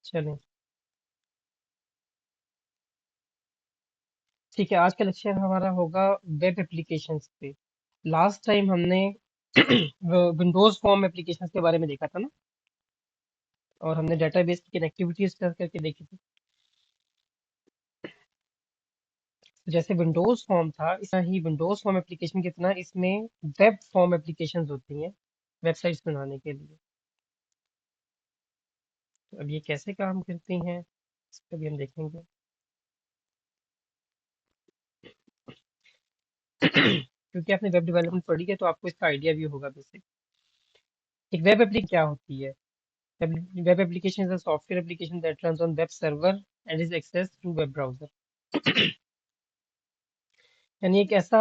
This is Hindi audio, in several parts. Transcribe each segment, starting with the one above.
चलें, ठीक है। आज का लेक्चर हमारा होगा वेब एप्लीकेशंस पे। लास्ट टाइम हमने विंडोज फॉर्म एप्लीकेशंस के बारे में देखा था ना, और हमने डेटाबेस की कनेक्टिविटीज करके देखी थी। जैसे विंडोज फॉर्म था, इतना ही विंडोज फॉर्म एप्लीकेशन कितना, इसमें वेब फॉर्म एप्लीकेशंस होती हैं वेबसाइट्स बनाने के लिए। तो अब ये कैसे काम करती हैं, इस पर भी हम देखेंगे। क्योंकि आपने वेब डेवलपमेंट पढ़ी है तो आपको इसका आइडिया भी होगा बेसिक। एक वेब एप्लीकेशन क्या होती है? Web application is a software application that runs on web server and is accessed through web browser. यानी एक ऐसा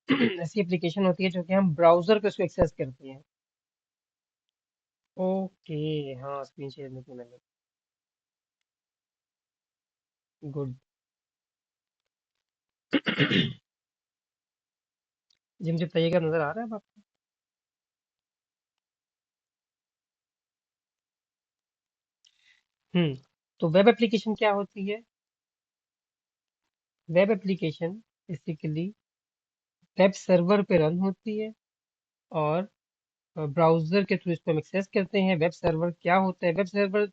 ऐसी एप्लीकेशन होती है जो कि हम ब्राउजर पे उसको एक्सेस करते हैं। ओके, हाँ स्क्रीन शेयर में की मैंने। गुड। जी मुझे बताइएगा, नजर आ रहा है अब आपको? हम्म। तो वेब एप्लीकेशन क्या होती है? Web application basically web server पे रन होती है, और ब्राउजर के थ्रू इसको हम एक्सेस करते हैं। वेब सर्वर क्या होता है? वेब सर्वर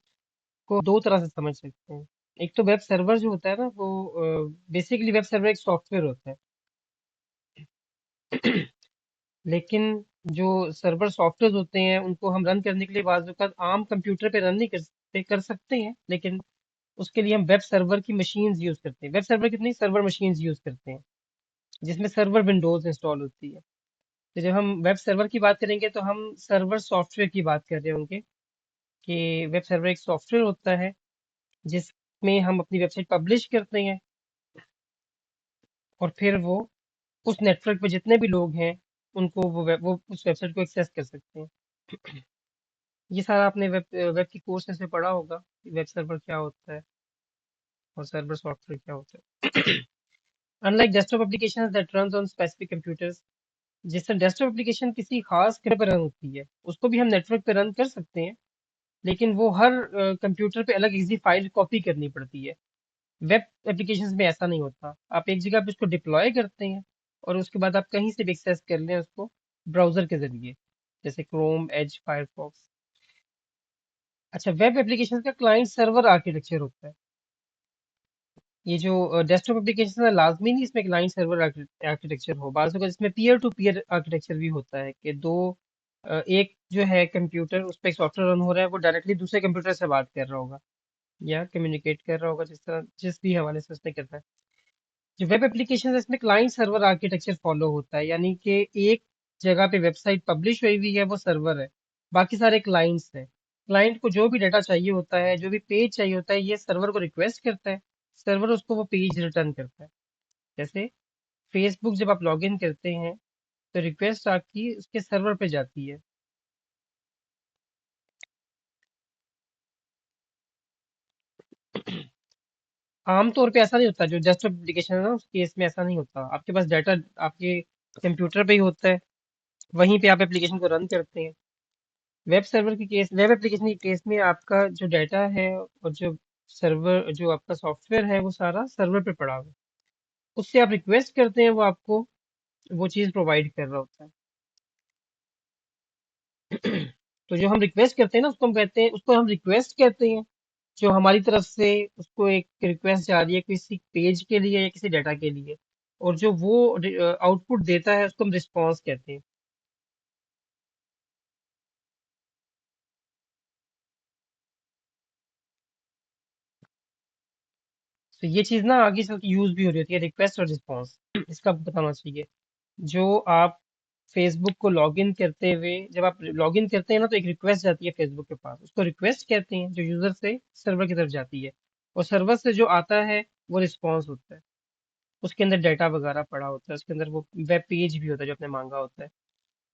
को दो तरह से समझ सकते हैं। एक तो वेब सर्वर जो होता है ना, वो बेसिकली वेब सर्वर एक सॉफ्टवेयर होता है। लेकिन जो सर्वर सॉफ्टवेयर होते हैं उनको हम रन करने के लिए बाज़ औक़ात आम कंप्यूटर पे रन नहीं कर सकते हैं, लेकिन उसके लिए हम वेब सर्वर की मशीन्स यूज़ करते हैं। वेब सर्वर कितनी सर्वर मशीन्स यूज़ करते हैं, जिसमें सर्वर विंडोज इंस्टॉल होती है। तो जब हम वेब सर्वर की बात करेंगे तो हम सर्वर सॉफ्टवेयर की बात कर रहे होंगे, कि वेब सर्वर एक सॉफ्टवेयर होता है जिसमें हम अपनी वेबसाइट पब्लिश करते हैं, और फिर वो उस नेटवर्क पे जितने भी लोग हैं उनको वो उस वेबसाइट को एक्सेस कर सकते हैं। ये सारा आपने वेब की कोर्सेज में पढ़ा होगा कि वेब सर्वर क्या होता है और सर्वर सॉफ्टवेयर क्या होता है। Unlike desktop applications that run on specific computers, जिससे डेस्कटॉप एप्लीकेशन किसी खास कंप्यूटर पर रन होती है, उसको भी हम नेटवर्क पे रन कर सकते हैं, लेकिन वो हर कंप्यूटर पे अलग इजी फाइल कॉपी करनी पड़ती है। वेब एप्लीकेशंस में ऐसा नहीं होता, आप एक जगह पे उसको डिप्लॉय करते हैं और उसके बाद आप कहीं से भी एक्सेस कर लें उसको ब्राउजर के जरिए, जैसे क्रोम, एज, फायरफॉक्स। अच्छा, वेब एप्लीकेशन का क्लाइंट सर्वर आर्किटेक्चर होता है। ये जो डेस्कटॉप एप्लीकेशन है, लाजमी नहीं इसमें क्लाइंट सर्वर आर्किटेक्चर हो। बाज़ अगर इसमें पीयर टू पीयर आर्किटेक्चर भी होता है, कि दो एक जो है कंप्यूटर, उस पर एक सॉफ्टवेयर रन हो रहा है, वो डायरेक्टली दूसरे कंप्यूटर से बात कर रहा होगा या कम्युनिकेट कर रहा होगा, जिस तरह जिस भी हवाले से उसने करना है। जो वेब एप्लीकेशन है इसमें क्लाइंट सर्वर आर्किटेक्चर फॉलो होता है, यानी कि एक जगह पे वेबसाइट पब्लिश हुई हुई है, वो सर्वर है, बाकी सारे क्लाइंट्स हैं। क्लाइंट को जो भी डाटा चाहिए होता है, जो भी पेज चाहिए होता है, ये सर्वर को रिक्वेस्ट करता है, सर्वर उसको वो पेज रिटर्न करता है। जैसे फेसबुक जब आप लॉग इन करते हैं तो रिक्वेस्ट आपकी उसके सर्वर पे जाती है। आमतौर पे ऐसा नहीं होता, जो डेस्कटॉप एप्लीकेशन है ना उस केस में ऐसा नहीं होता। आपके पास डाटा आपके कंप्यूटर पे ही होता है, वहीं पे आप एप्लीकेशन को रन करते हैं। वेब एप्लीकेशन के केस में आपका जो डाटा है और जो सर्वर, जो आपका सॉफ्टवेयर है, वो सारा सर्वर पे पड़ा हुआ है। उससे आप रिक्वेस्ट करते हैं, वो आपको वो चीज़ प्रोवाइड कर रहा होता है। तो जो हम रिक्वेस्ट करते हैं ना, उसको हम रिक्वेस्ट कहते हैं। जो हमारी तरफ से उसको एक रिक्वेस्ट जा रही है किसी पेज के लिए या किसी डाटा के लिए, और जो वो आउटपुट देता है उसको हम रिस्पॉन्स कहते हैं। तो ये चीज़ ना आगे चल के यूज भी हो रही होती है, रिक्वेस्ट और रिस्पॉन्स। इसका बताना चाहिए। जो आप फेसबुक को लॉगिन करते हुए, जब आप लॉगिन करते हैं ना, तो एक रिक्वेस्ट जाती है फेसबुक के पास, उसको रिक्वेस्ट कहते हैं, जो यूजर से सर्वर की तरफ जाती है। और सर्वर से जो आता है वो रिस्पॉन्स होता है। उसके अंदर डाटा वगैरह पड़ा होता है, उसके अंदर वो वेब पेज भी होता है जो आपने मांगा होता है।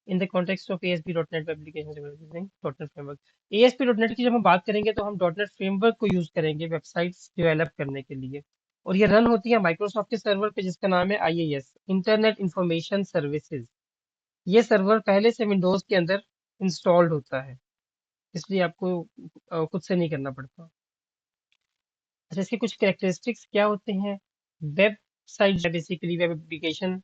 In the context of ASP.NET application dot net framework, ASP.NET की जब हम बात करेंगे तो हम डॉट नेट फ्रेमवर्क को यूज करेंगे वेबसाइट्स डेवलप करने के लिए। और ये रन होती है माइक्रोसॉफ्ट के सर्वर पे, जिसका नाम है IIS, इंटरनेट इंफॉर्मेशन सर्विसेज। ये सर्वर पहले से विंडोज के अंदर इंस्टॉल्ड होता है। इसलिए आपको खुद से नहीं करना पड़ता। अच्छा, इसके कुछ कैरेक्टरिस्टिक्स क्या होते हैं? Website basically web application.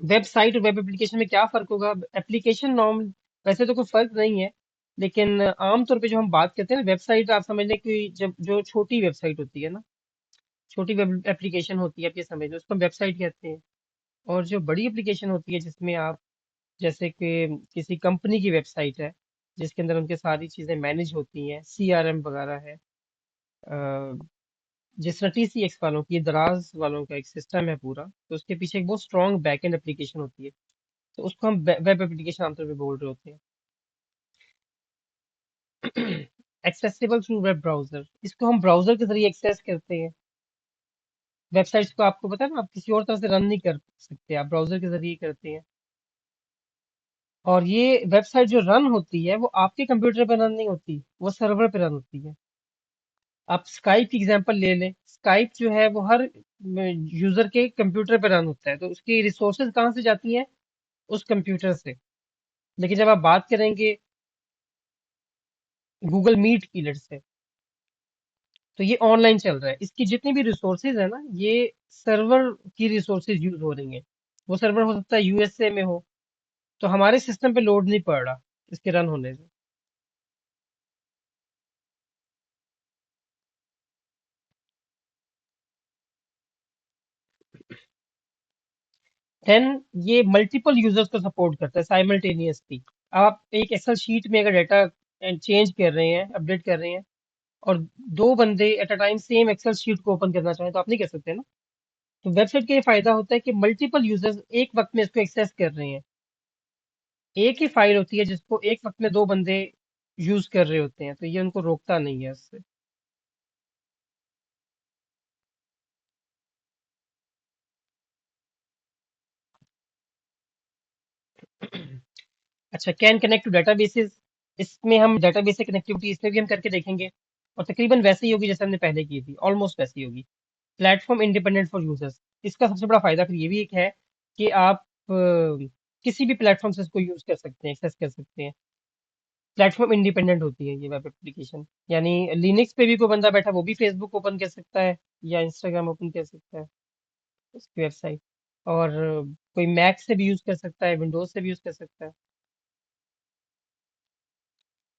Website और वेब एप्लीकेशन में क्या फ़र्क होगा? एप्लीकेशन नॉर्म वैसे तो कोई फ़र्क नहीं है, लेकिन आमतौर पे जो हम बात करते हैं ना, वेबसाइट आप समझ लें कि जब जो छोटी वेबसाइट होती है ना, छोटी वेब एप्लीकेशन होती है, आप ये समझ लो, उसको हम वेबसाइट कहते हैं। और जो बड़ी एप्लीकेशन होती है जिसमें आप, जैसे कि किसी कंपनी की वेबसाइट है, जिसके अंदर उनके सारी चीज़ें मैनेज होती हैं, सीआरएम वगैरह है, जिस तरह टीसीएक्स वालों की, दराज वालों का एक सिस्टम है पूरा, तो उसके पीछे एक बहुत स्ट्रॉन्ग बैकएंड एप्लीकेशन होती है, तो उसको हम वेब एप्लीकेशन आमतौर पे बोल रहे होते हैं। एक्सेसिबल थ्रू वेब ब्राउजर, इसको हम ब्राउजर के जरिए एक्सेस करते हैं। वेबसाइट्स को आपको पता है ना, आप किसी और तरह से रन नहीं कर सकते, आप ब्राउजर के जरिए करते हैं। और ये वेबसाइट जो रन होती है वो आपके कंप्यूटर पर रन नहीं होती, वो सर्वर पे रन होती है। आप स्काइप की एग्जांपल ले लें, स्काइप जो है वो हर यूजर के कंप्यूटर पे रन होता है, तो उसकी रिसोर्सेज कहाँ से जाती हैं? उस कंप्यूटर से। लेकिन जब आप बात करेंगे गूगल मीट की, लेट से, तो ये ऑनलाइन चल रहा है, इसकी जितनी भी रिसोर्सेज है ना, ये सर्वर की रिसोर्सेज यूज हो रही हैं। वो सर्वर हो सकता है यूएसए में हो, तो हमारे सिस्टम पे लोड नहीं पड़ रहा इसके रन होने से। देन ये मल्टीपल यूजर्स को सपोर्ट करता है साइमल्टेनियसली। आप एक एक्सेल शीट में अगर डाटा चेंज कर रहे हैं, अपडेट कर रहे हैं, और दो बंदे at a time same Excel sheet को ओपन करना चाहें, तो आप नहीं कर सकते ना। तो वेबसाइट का ये फायदा होता है कि मल्टीपल यूजर्स एक वक्त में इसको एक्सेस कर रहे हैं। एक ही फाइल होती है जिसको एक वक्त में दो बंदे यूज कर रहे होते हैं, तो ये उनको रोकता नहीं है उससे। अच्छा, कैन कनेक्ट टू डेटाबेसेस, इसमें हम डेटाबेस से कनेक्टिविटी इसमें भी हम करके देखेंगे, और तकरीबन वैसे ही होगी जैसे हमने पहले की थी, ऑलमोस्ट वैसी ही होगी। प्लेटफॉर्म इंडिपेंडेंट फॉर यूजर्स, इसका सबसे बड़ा फायदा फिर ये भी एक है कि आप किसी भी प्लेटफॉर्म से इसको यूज कर सकते हैं, एक्सेस कर सकते हैं। प्लेटफॉर्म इंडिपेंडेंट होती है ये वेब एप्लीकेशन, यानी लिनक्स पे भी कोई बंदा बैठा वो भी फेसबुक ओपन कर सकता है या इंस्टाग्राम ओपन कर सकता है, उसकी वेबसाइट। और कोई मैक से भी यूज कर सकता है, विंडोज से भी यूज कर सकता है।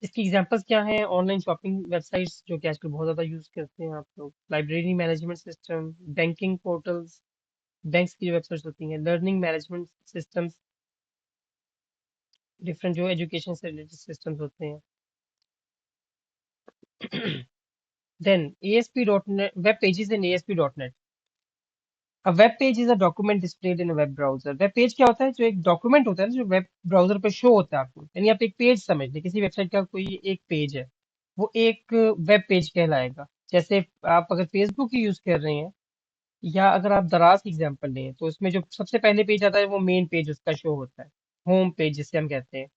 इसकी एग्जांपल्स क्या हैं? ऑनलाइन शॉपिंग वेबसाइट्स जो कि आजकल बहुत ज़्यादा यूज़ करते हैं आप लोग, library management system, banking portals, banks की जो वेबसाइट्स होती हैं, लर्निंग मैनेजमेंट सिस्टम्स, डिफरेंट जो एजुकेशन से रिलेटेड सिस्टम्स होते हैं। Then ASP dot net, web pages in ASP dot net. A web page is a document displayed in a web browser. Web page क्या होता है? जो एक डॉक्यूमेंट होता है ना, जो वेब ब्राउजर पे शो होता है आपको, यानी आप एक पेज समझ लें, किसी वेबसाइट का कोई एक पेज है, वो एक वेब पेज कहलाएगा। जैसे आप अगर फेसबुक यूज कर रहे हैं, या अगर आप दराज की एग्जांपल लें, तो उसमें जो सबसे पहले पेज आता है वो मेन पेज उसका शो होता है, होम पेज जिसे हम कहते हैं।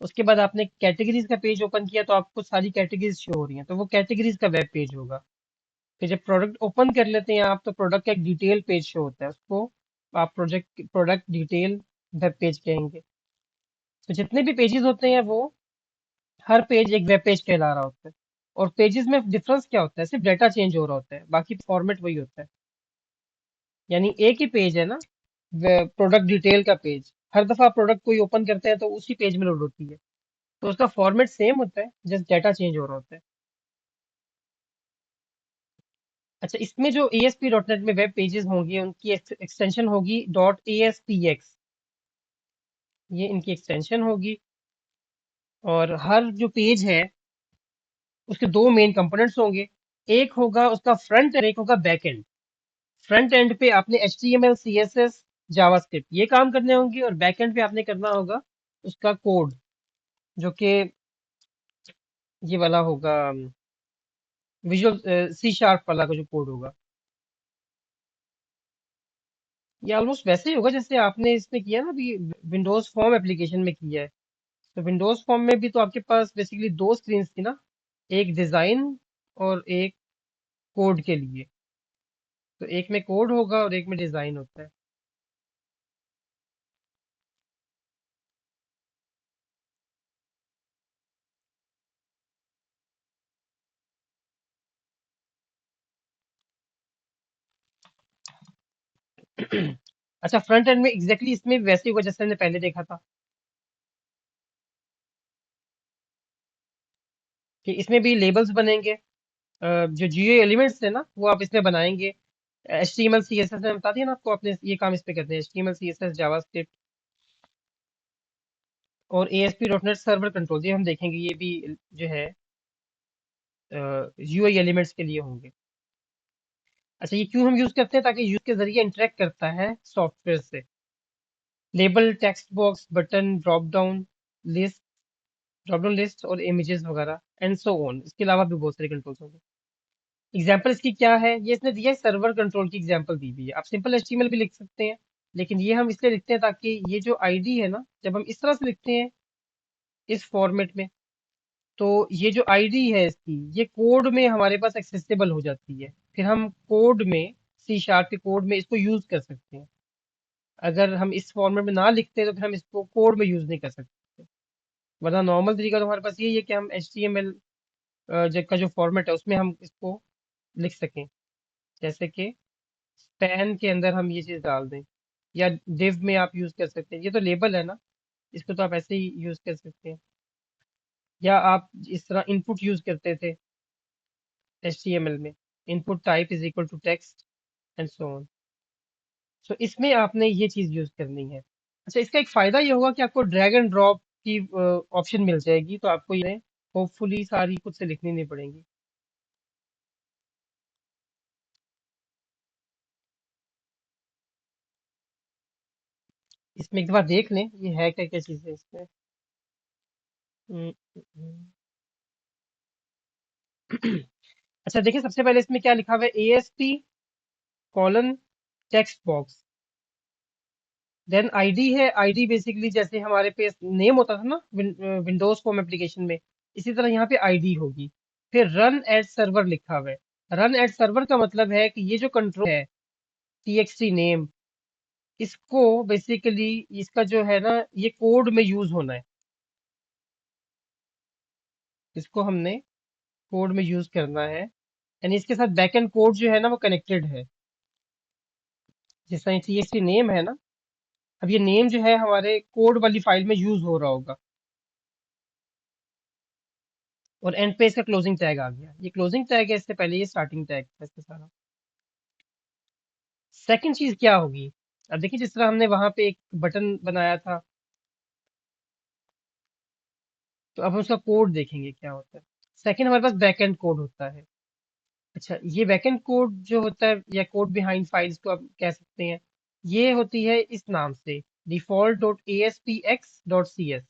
उसके बाद आपने कैटेगरीज का पेज ओपन किया तो आपको सारी कैटेगरीज शो हो रही हैं, तो वो कैटेगरीज का वेब पेज होगा। फिर जब प्रोडक्ट ओपन कर लेते हैं आप, तो प्रोडक्ट का एक डिटेल पेज शो होता है, उसको आप प्रोडक्ट डिटेल वेब पेज कहेंगे। तो जितने भी पेजेस होते हैं वो, हर पेज एक वेब पेज कहला रहा होता है। और पेजेस में डिफरेंस क्या होता है? सिर्फ डाटा चेंज हो रहा होता है, बाकी फॉर्मेट वही होता है। यानी एक ही पेज है ना, प्रोडक्ट डिटेल का पेज, हर दफा प्रोडक्ट कोई ओपन करते हैं तो उसी पेज में लोड होती है, तो उसका फॉर्मेट सेम होता है, जस्ट डाटा चेंज हो रहा होता है। अच्छा, इसमें जो ASP डॉट नेट में वेब पेजेस होंगे, उनकी एक्सटेंशन होगी .ASPX, ये इनकी एक्सटेंशन होगी। और हर जो पेज है उसके दो मेन कंपोनेंट्स होंगे, एक होगा उसका फ्रंट एंड, एक होगा बैक एंड। फ्रंट एंड पे आपने HTML CSS जावास्क्रिप्ट ये काम करने होंगे, और बैक एंड पे आपने करना होगा उसका कोड, जो कि ये वाला होगा, विजुअल C# वाला का जो कोड होगा। ये ऑलमोस्ट वैसे ही होगा जैसे आपने इसमें किया ना अभी, विंडोज फॉर्म एप्लीकेशन में किया है। तो विंडोज फॉर्म में भी तो आपके पास बेसिकली दो स्क्रीन थी ना, एक डिजाइन और एक कोड के लिए। तो एक में कोड होगा और एक में डिजाइन होता है। अच्छा, फ्रंट एंड में एग्जैक्टली इसमें भी वैसे ही होगा जैसे हमने पहले देखा था, कि इसमें भी लेबल्स बनेंगे। जो जीओ एलिमेंट्स है ना वो आप इसमें बनाएंगे। H T M L C S S बता दिया ना आपको, आपने ये काम इस पे करते हैं, H T M L C S S JavaScript और A S P dot net server control, ये हम देखेंगे, ये भी जो है यूआई एलिमेंट्स के लिए होंगे। अच्छा, ये क्यों हम यूज करते हैं? ताकि यूज के जरिए इंटरेक्ट करता है सॉफ्टवेयर से। Label, text box, button, list drop down list और इमेजेस वगैरह एंड सो ऑन। इसके अलावा भी बहुत सारे कंट्रोल्स होंगे। एग्जाम्पल इसकी क्या है? ये इसने दिया है, सर्वर कंट्रोल की एग्जाम्पल दी हुई है। आप सिंपल एचटीएमएल भी लिख सकते हैं, लेकिन ये हम इसलिए लिखते हैं ताकि ये जो आईडी है ना, जब हम इस तरह से लिखते हैं इस फॉर्मेट में, तो ये जो आईडी है इसकी, ये कोड में हमारे पास एक्सेसिबल हो जाती है। फिर हम कोड में, सी शार्प के कोड में इसको यूज कर सकते हैं। अगर हम इस फॉर्मेट में ना लिखते तो फिर हम इसको कोड में यूज नहीं कर सकते। वरना नॉर्मल तरीका तो हमारे पास यही है कि हम एच टी एम एल का जो फॉर्मेट है उसमें हम इसको लिख सकें। जैसे कि पैन के अंदर हम ये चीज डाल दें, या div में आप यूज कर सकते हैं। ये तो लेबल है ना, इसको तो आप ऐसे ही यूज कर सकते हैं। या आप इस तरह इनपुट यूज करते थे HTML में, input type is equal to text and so on. So इसमें आपने ये चीज यूज करनी है। अच्छा, इसका एक फायदा ये होगा कि आपको ड्रैग एंड ड्रॉप की ऑप्शन मिल जाएगी, तो आपको ये होपफुली सारी खुद से लिखनी नहीं पड़ेंगी। इसमें एक बार देख लें ये है क्या क्या चीजें इसमें। हम्म, हम्म, हम्म। अच्छा देखिए, सबसे पहले इसमें क्या लिखा हुआ है, ASP colon text box, then ID है। आईडी बेसिकली जैसे हमारे पे नेम होता था ना विंडोज होम एप्लीकेशन में, इसी तरह यहाँ पे आईडी होगी। फिर रन एट सर्वर लिखा हुआ है। रन एट सर्वर का मतलब है कि ये जो कंट्रोल है, txt नेम, इसको बेसिकली, इसका जो है ना, ये कोड में यूज होना है। इसको हमने कोड में यूज करना है, यानी इसके साथ बैकएंड कोड जो है ना वो कनेक्टेड है। जिस तरह txt नेम है ना, अब ये नेम जो है हमारे कोड वाली फाइल में यूज हो रहा होगा, और एंड पे इसका क्लोजिंग टैग आ गया। ये क्लोजिंग टैग है, इससे पहले ये स्टार्टिंग टैग था इसका सारा। सेकंड चीज क्या होगी? अब देखिए, जिस तरह हमने वहां पे एक बटन बनाया था, तो अब हम उसका कोड देखेंगे क्या होता है। सेकंड, हमारे पास बैकएंड कोड होता है। अच्छा, ये बैकएंड कोड जो होता है, या कोड बिहाइंड फाइल्स को आप कह सकते हैं, ये होती है इस नाम से, default dot A S P X dot C S.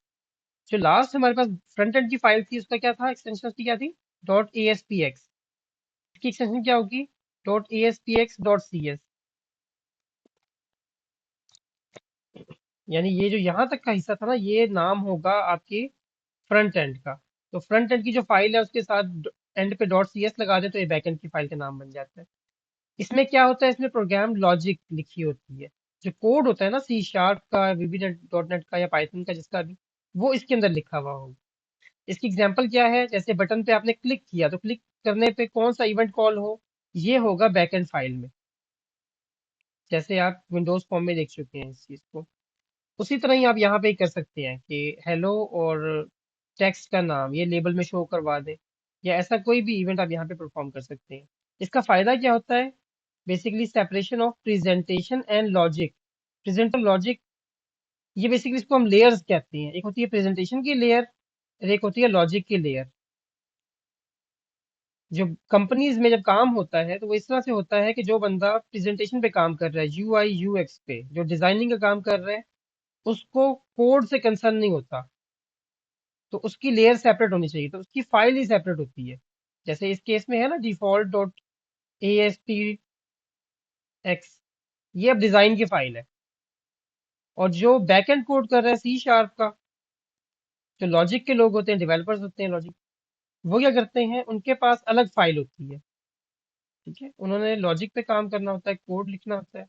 जो लास्ट हमारे पास फ्रंट एंड की फाइल थी, उसका क्या था, एक्सटेंशन उसकी क्या थी, dot A S P X. इसकी एक्सटेंशन क्या होगी, dot A S P X dot C S. यानी ये जो यहाँ तक का हिस्सा था ना, ये नाम होगा आपके फ्रंट एंड का। तो फ्रंट एंड की जो फाइल है उसके साथ एंड पे डॉट सी एस लगा दे, तो ये बैक एंड की फाइल का नाम बन जाता है। इसमें क्या होता है, इसमें प्रोग्राम लॉजिक लिखी होती है। जो कोड होता है ना सी शार्प का, वीबी डॉट नेट का या पाइथन का, जिसका भी, वो इसके अंदर लिखा हुआ होगा। इसकी एग्जांपल क्या है, जैसे बटन पे आपने क्लिक किया, तो क्लिक करने पे कौन सा इवेंट कॉल हो, ये होगा बैकएंड फाइल में। जैसे आप विंडोज फॉर्म में देख चुके हैं इस चीज को, उसी तरह ही आप यहाँ पे कर सकते हैं कि हेलो और टेक्स्ट का नाम ये लेबल में शो करवा दें, या ऐसा कोई भी इवेंट आप यहाँ पे परफॉर्म कर सकते हैं। इसका फायदा क्या होता है, basically separation of presentation and logic. Present और लॉजिक, ये बेसिकली इसको हम लेयर्स कहते हैं। एक होती है प्रेजेंटेशन की लेयर, और एक होती है लॉजिक की लेयर। जो कंपनीज में जब काम होता है तो वो इस तरह से होता है कि जो बंदा प्रेजेंटेशन पे काम कर रहा है, यूआई यूएक्स पे जो डिजाइनिंग का काम कर रहा है, उसको कोड से कंसर्न नहीं होता, तो उसकी लेयर सेपरेट होनी चाहिए, तो उसकी फाइल ही सेपरेट होती है। जैसे इस केस में है ना, default dot A S P x, ये अब डिजाइन की फाइल है। और जो बैकएंड कोड कर रहा है सी शार्प का, जो लॉजिक के लोग होते हैं, डेवलपर्स होते हैं लॉजिक, वो क्या करते हैं, उनके पास अलग फाइल होती है। ठीक है, उन्होंने लॉजिक पे काम करना होता है, कोड लिखना होता है,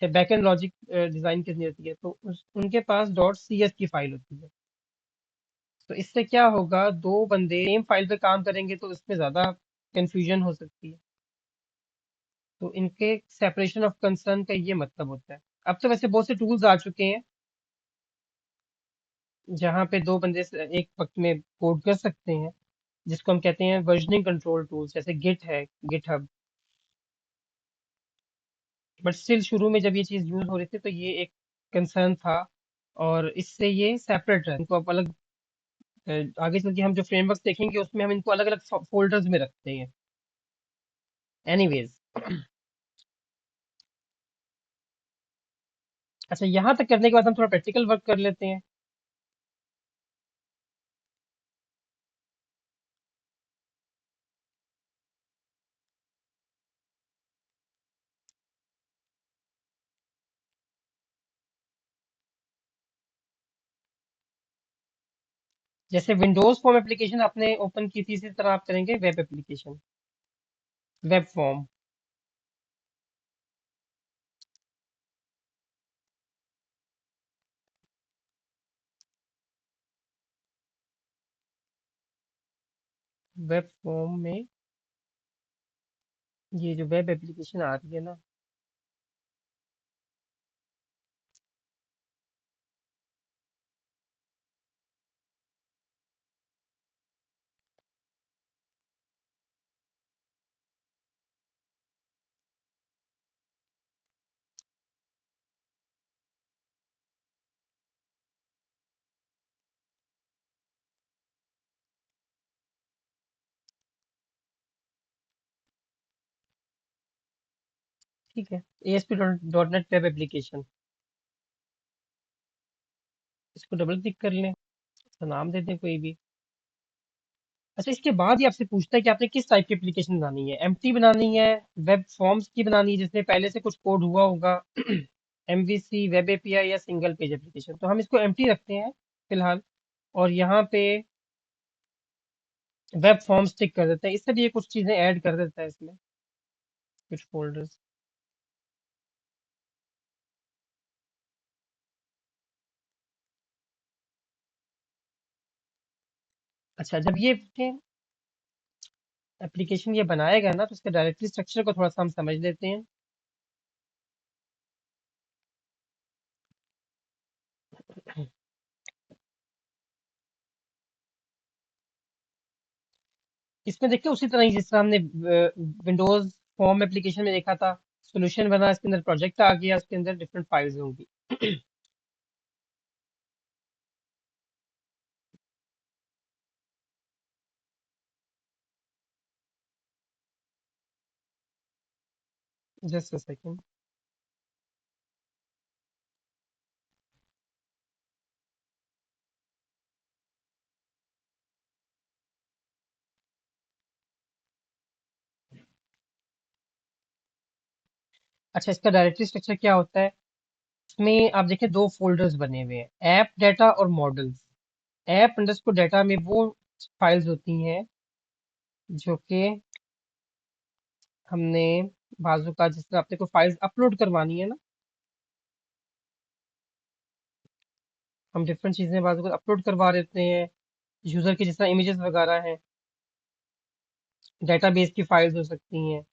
या बैकएंड लॉजिक डिजाइन करनी होती है, तो उनके पास डॉट सी एस की फाइल होती है। तो इससे क्या होगा, दो बंदे सेम फाइल पे काम करेंगे तो इसमें ज्यादा कंफ्यूजन हो सकती है। तो इनके सेपरेशन ऑफ कंसर्न का ये मतलब होता है। अब तो वैसे बहुत से टूल्स आ चुके हैं जहाँ पे दो बंदे एक वक्त में कोड कर सकते हैं, जिसको हम कहते हैं वर्जनिंग कंट्रोल टूल्स, जैसे गिट है, गिटहब। बट स्टिल शुरू में जब ये चीज यूज हो रही थी तो ये एक कंसर्न था, और इससे ये सेपरेट है, इनको आप अलग आगे चल के हम जो फ्रेमवर्क देखेंगे उसमें हम इनको अलग अलग फोल्डर्स में रखते हैं। एनीवेज, अच्छा, यहाँ तक करने के बाद हम थोड़ा प्रैक्टिकल वर्क कर लेते हैं। जैसे विंडोज फॉर्म एप्लीकेशन आपने ओपन की थी, इसी तरह आप करेंगे web application, web form. Web form में ये जो वेब एप्लीकेशन आ रही है ना, ठीक है, ASP dot net web application, इसको डबल क्लिक कर लें, इसका नाम दे दें कोई भी। अच्छा, इसके बाद ही आपसे पूछता है कि आपने किस टाइप की एप्लीकेशन बनानी है, एम्प्टी बनानी है, वेब फॉर्म्स की बनानी है जिसमें पहले से कुछ कोड हुआ होगा, MVC, वेब एपीआई, या सिंगल पेज एप्लीकेशन। तो हम इसको एम्प्टी रखते हैं फिलहाल, और यहाँ पे वेब फॉर्म्स टिक कर देते हैं। इससे भी ये कुछ चीजें ऐड कर देता है इसमें, कुछ फोल्डर्स। अच्छा, जब ये एप्लीकेशन ये बनाएगा ना, तो इसका डायरेक्टरी स्ट्रक्चर को थोड़ा सा हम समझ लेते हैं। इसमें देखते हैं उसी तरह ही जिस तरह हमने विंडोज फॉर्म एप्लीकेशन में देखा था, सोल्यूशन बना, इसके अंदर प्रोजेक्ट आ गया, उसके अंदर डिफरेंट फाइल्स होंगी। Just a second. अच्छा, इसका डायरेक्टरी स्ट्रक्चर क्या होता है? इसमें आप देखिए दो फोल्डर्स बने हुए हैं, ऐप डाटा और मॉडल्स। ऐप अंडरस्कोर डाटा में वो फाइल्स होती हैं जो कि हमने बाजू का, जिस तरह आपने कोई फाइल्स अपलोड करवानी है ना, हम डिफरेंट चीजें बाजू को अपलोड करवा देते हैं, यूजर की, जिस तरह इमेजेस वगैरह हैं, डेटाबेस की फाइल्स हो सकती हैं,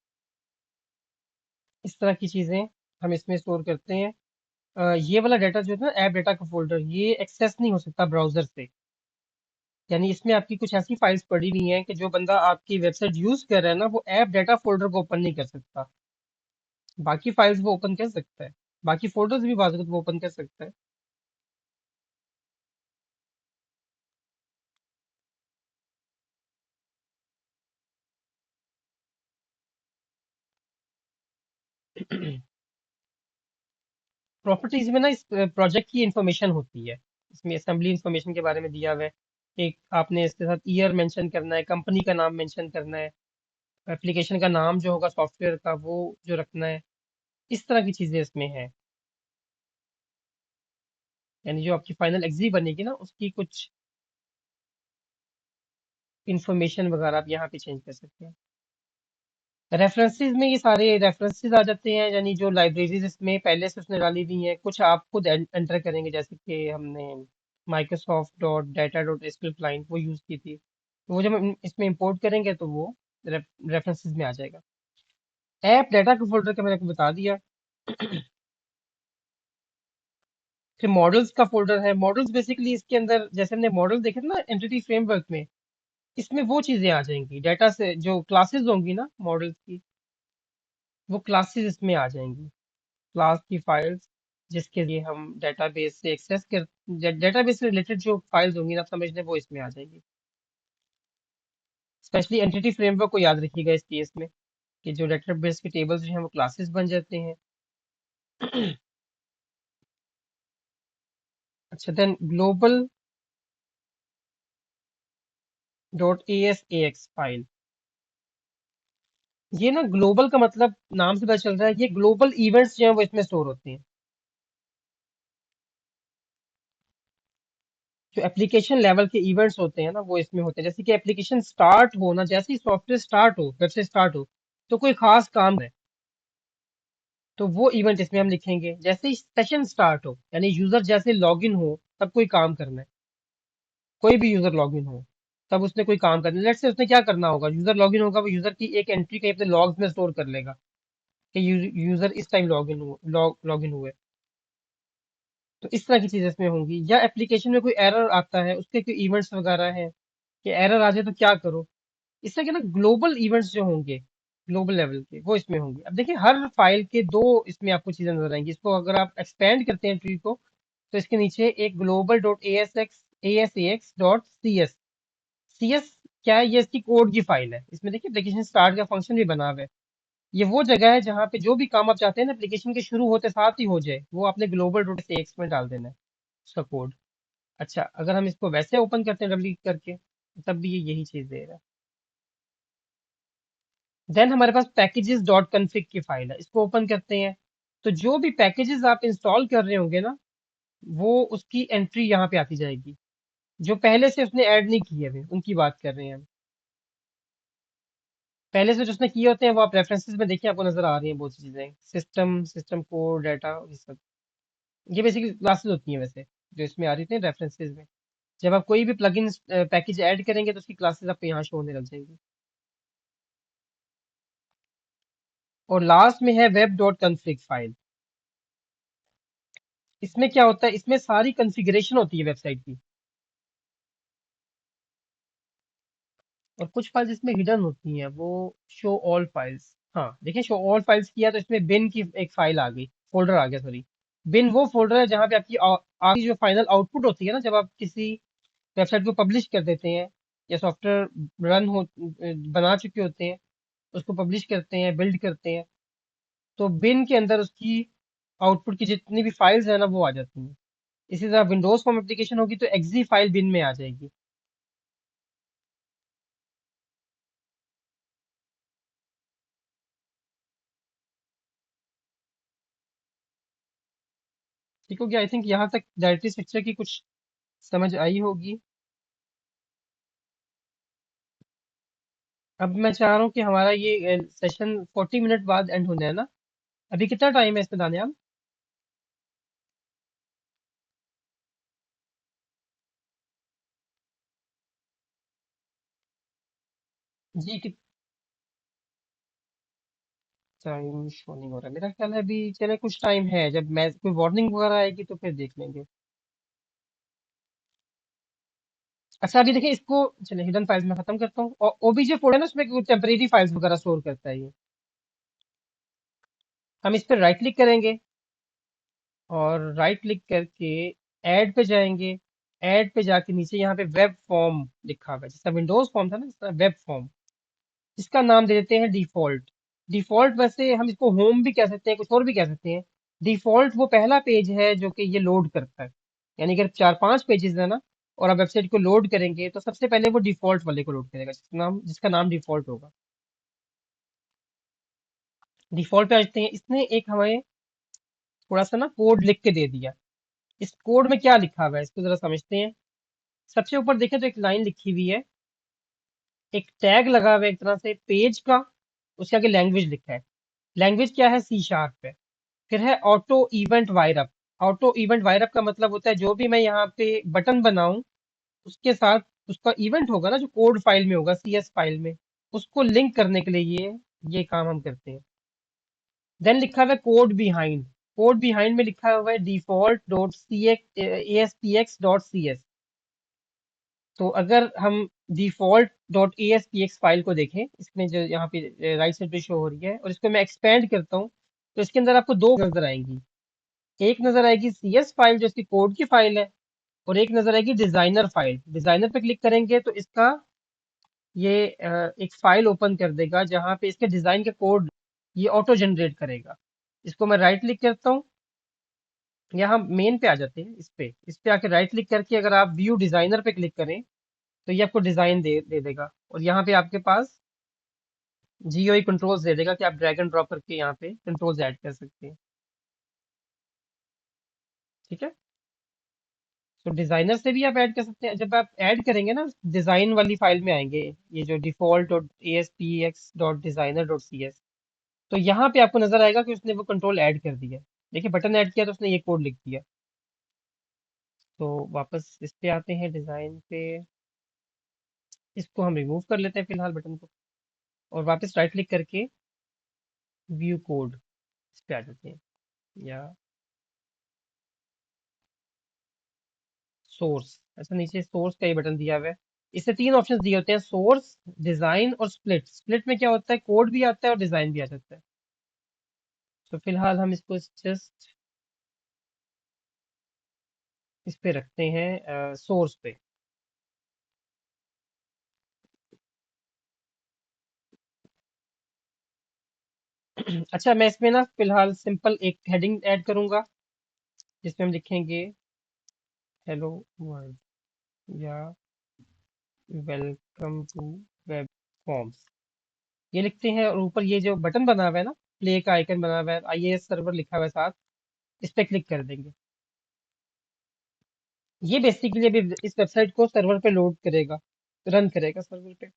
इस तरह की चीजें हम इसमें स्टोर करते हैं। ये वाला डाटा जो है ना, ऐप डाटा का फोल्डर, ये एक्सेस नहीं हो सकता ब्राउजर से। यानी इसमें आपकी कुछ ऐसी फाइल्स पड़ी हुई हैं कि जो बंदा आपकी वेबसाइट यूज कर रहा है ना, वो ऐप डाटा फोल्डर को ओपन नहीं कर सकता। बाकी फाइल्स वो ओपन कर सकता है, बाकी फोल्डर्स भी बाजू वो ओपन कर सकता है। प्रॉपर्टीज में ना इस प्रोजेक्ट की इंफॉर्मेशन होती है, इसमें असेंबली इंफॉर्मेशन के बारे में दिया हुआ है। एक आपने इसके साथ ईयर मेंशन करना है, कंपनी का नाम मेंशन करना है, एप्लीकेशन का नाम जो होगा सॉफ्टवेयर का वो जो रखना है, इस तरह की चीजें इसमें हैं। यानी जो आपकी फाइनल एग्जी बनेगी ना, उसकी कुछ इंफॉर्मेशन वगैरह आप यहाँ पे चेंज कर सकते हैं। रेफरेंसेस में ये सारे रेफरेंसेस आ जाते हैं, यानी जो लाइब्रेरीज इसमें पहले से उसने डाली हुई हैं, कुछ आप खुद एंटर करेंगे, जैसे कि हमने Microsoft dot data dot SQL client वो यूज़ की थी, तो वो जब हम इसमें इंपोर्ट करेंगे तो वो रेफरेंसेस में आ जाएगा। ऐप डाटा के फोल्डर का मैंने आपको बता दिया। फिर मॉडल्स का फोल्डर है। मॉडल्स बेसिकली इसके अंदर जैसे हमने मॉडल देखे थे ना एंटिटी फ्रेमवर्क में, इसमें वो चीजें आ जाएंगी, डाटा से जो क्लासेस होंगी ना मॉडल्स की, वो क्लासेस इसमें आ जाएंगी। क्लास की फाइल्स जिसके लिए हम डेटाबेस से एक्सेस कर, डेटाबेस से रिलेटेड जो फाइल्स होंगी ना, आप समझ लें वो इसमें आ जाएंगी। स्पेशली एंटिटी फ्रेमवर्क को याद रखिएगा इस केस में, कि जो डेटाबेस के टेबल्स जो हैं वो क्लासेस बन जाते हैं। अच्छा, then global dot A S A X file. ये ना ग्लोबल का मतलब नाम से पता चल रहा है, ये ग्लोबल इवेंट्स जो हैं वो इसमें स्टोर होते हैं। जो एप्लीकेशन लेवल के इवेंट्स होते हैं ना वो इसमें होते हैं। जैसे कि एप्लीकेशन स्टार्ट हो ना, जैसे ही सॉफ्टवेयर स्टार्ट हो, वेबसाइट स्टार्ट हो, तो कोई खास काम है तो वो इवेंट इसमें हम लिखेंगे। जैसे ही सेशन स्टार्ट हो, यानी यूजर जैसे लॉगिन हो तब कोई काम करना है, कोई भी यूजर लॉगिन हो तब उसने कोई काम करना है। लेट्स से उसने क्या करना होगा, यूजर लॉगिन होगा, वो यूजर की एक एंट्री कहीं अपने लॉग्स में स्टोर कर लेगा कि यूजर इस टाइम लॉगिन हुए। तो इस तरह की चीजें इसमें होंगी। या एप्लीकेशन में कोई एरर आता है, उसके कोई इवेंट्स वगैरह हैं कि एरर आ जाए तो क्या करो। इस तरह के ना ग्लोबल इवेंट्स जो होंगे ग्लोबल लेवल के, वो इसमें होंगे। अब देखिए हर फाइल के दो इसमें आपको चीजें नजर आएंगी। इसको अगर आप एक्सपेंड करते हैं ट्री को, तो इसके नीचे एक global dot ASAX dot CS क्या है, ये इसकी कोड की फाइल है। इसमें देखिए एप्लीकेशन स्टार्ट का फंक्शन भी बना हुआ है। ये वो जगह है जहाँ पे जो भी काम आप चाहते हैं ना एप्लीकेशन के शुरू होते साथ ही हो जाए, वो आपने ग्लोबल डॉट ASAX में डाल देना है उसका कोड। अच्छा, अगर हम इसको वैसे ओपन करते हैं डबल क्लिक करके, तब भी ये यही चीज दे रहा है। देन हमारे पास पैकेजेस डॉट कन्फिग की फाइल है, इसको ओपन करते हैं। तो जो भी पैकेजेस आप इंस्टॉल कर रहे होंगे ना, वो उसकी एंट्री यहाँ पे आती जाएगी। जो पहले से उसने ऐड नहीं किए हुए उनकी बात कर रहे हैं हम। पहले से जो उसने किए होते हैं वो आप रेफरेंसेस में देखिए, आपको नजर आ रही हैं बहुत सी चीजें, सिस्टम कोड डाटा, ये सब। ये बेसिकली क्लासेस होती हैं वैसे, जो इसमें आ रही थी रेफरेंसेस में। जब आप कोई भी प्लगइन पैकेज ऐड करेंगे तो उसकी क्लासेस आपको यहाँ शो होने लग जाएंगी। और लास्ट में है वेब डॉट कॉन्फ़िग फाइल। इसमें क्या होता है, इसमें सारी कॉन्फ़िगरेशन होती है वेबसाइट की। और कुछ फाइल्स इसमें हिडन होती हैं, वो शो ऑल फाइल्स। हाँ देखिए, शो ऑल फाइल्स किया तो इसमें बिन की एक फाइल आ गई, फोल्डर आ गया सॉरी। बिन वो फोल्डर है जहाँ पे आपकी आपकी जो फाइनल आउटपुट होती है ना, जब आप किसी वेबसाइट को पब्लिश कर देते हैं या सॉफ्टवेयर रन हो बना चुके होते हैं, उसको पब्लिश करते हैं, बिल्ड करते हैं, तो बिन के अंदर उसकी आउटपुट की जितनी भी फाइल्स है ना वो आ जाती हैं। इसी तरह विंडोज फॉर्म एप्लीकेशन होगी तो एक्जी फाइल बिन में आ जाएगी। ठीक हो गया। आई थिंक यहाँ तक डायरेक्टरी स्ट्रक्चर की कुछ समझ आई होगी। अब मैं चाह रहा हूँ कि हमारा ये सेशन 40 मिनट बाद एंड होना है ना। अभी कितना टाइम है इसमें दानियाल? जी कि टाइम शो नहीं हो रहा मेरा ख्याल है। अभी चले कुछ टाइम है, जब मैं कोई वार्निंग वगैरह आएगी तो फिर देख लेंगे। अच्छा अभी देखिए इसको, चलिए हिडन फाइल्स में खत्म करता हूँ। और ओबीजे फोल्डर है ना, उसमें कुछ टेम्परेरी फाइल्स वगैरह स्टोर करता है ये। हम इस पर राइट क्लिक करेंगे और राइट क्लिक करके ऐड पे जाएंगे। ऐड पे जाके नीचे यहाँ पे वेब फॉर्म लिखा हुआ है, जैसा विंडोज फॉर्म था ना, इस तरह वेब फॉर्म। इसका नाम दे देते हैं डिफॉल्ट। डिफॉल्ट वैसे हम इसको होम भी कह सकते हैं, कुछ और भी कह सकते हैं। डिफॉल्ट वो पहला पेज है जो कि ये लोड करता है। यानी कि अगर 4-5 पेजेस है ना, और आप वेबसाइट को लोड करेंगे तो सबसे पहले वो डिफॉल्ट वाले को लोड करेगा, जिसका नाम डिफॉल्ट होगा। डिफॉल्ट पे आ जाते हैं। इसने एक हमें थोड़ा सा ना कोड लिख के दे दिया। इस कोड में क्या लिखा हुआ है इसको जरा समझते हैं। सबसे ऊपर देखें तो एक लाइन लिखी हुई है, एक टैग लगा हुआ है एक तरह से पेज का, उसके आगे लैंग्वेज लिखा है। लैंग्वेज क्या है, C#। है फिर है ऑटो इवेंट वायरअप। ऑटो इवेंट वायरअप का मतलब होता है जो भी मैं यहाँ पे बटन बनाऊं, उसके साथ उसका इवेंट होगा ना, जो कोड फाइल में होगा CS फाइल में, उसको लिंक करने के लिए ये काम हम करते हैं। देन लिखा हुआ है कोड बिहाइंड। कोड बिहाइंड में लिखा हुआ है default dot C X ASPX dot CS। तो अगर हम डिफॉल्ट डॉट ASPX फाइल को देखें, इसमें जो यहाँ पे राइट साइड पे शो हो रही है, और इसको मैं एक्सपेंड करता हूँ, तो इसके अंदर आपको दो नजर आएंगी। एक नजर आएगी CS फाइल जो इसकी कोड की फाइल है, और एक नजर आएगी डिजाइनर फाइल। डिजाइनर पे क्लिक करेंगे तो इसका ये एक फाइल ओपन कर देगा जहां पे इसके डिजाइन के कोड ये ऑटो जनरेट करेगा। इसको मैं राइट क्लिक करता हूँ, यहाँ मेन पे आ जाते हैं। इस पे आके राइट क्लिक करके अगर आप व्यू डिजाइनर पे क्लिक करें तो ये आपको डिजाइन दे देगा, और यहाँ पे आपके पास GUI कंट्रोल्स दे देगा कि आप ड्रैग एंड ड्रॉप करके यहाँ पे कंट्रोल्स ऐड कर सकते हैं। ठीक है, तो डिजाइनर से भी आप ऐड कर सकते हैं। जब आप ऐड करेंगे ना, डिजाइन वाली फाइल में आएंगे, ये जो default dot ASPX dot designer dot CS, तो यहाँ पे आपको नजर आएगा कि उसने वो कंट्रोल ऐड कर दिया। देखिए, बटन ऐड किया तो उसने ये कोड लिख दिया। तो वापस इस पे आते हैं, डिजाइन पे। इसको हम रिमूव कर लेते हैं फिलहाल, बटन को, और वापस राइट क्लिक करके व्यू कोड इस पे आ जाते हैं, या सोर्स। ऐसा नीचे सोर्स का ही बटन दिया हुआ है। इससे तीन ऑप्शंस दिए होते हैं, सोर्स, डिजाइन और स्प्लिट। स्प्लिट में क्या होता है, कोड भी आता है और डिजाइन भी आ जाता है। तो फिलहाल हम इसको जस्ट इस पे रखते हैं, सोर्स पे। अच्छा, मैं इसमें ना फिलहाल सिंपल एक हेडिंग ऐड करूंगा जिसमें हम लिखेंगे हेलो वर्ल्ड, या वेलकम टू वेब फॉर्म्स, ये लिखते हैं। और ऊपर ये जो बटन बना हुआ है ना, प्ले का आइकन बना हुआ है, IIS सर्वर लिखा हुआ है साथ, इस पे क्लिक कर देंगे। ये बेसिकली अभी इस वेबसाइट को सर्वर पे लोड करेगा, रन करेगा सर्वर पे।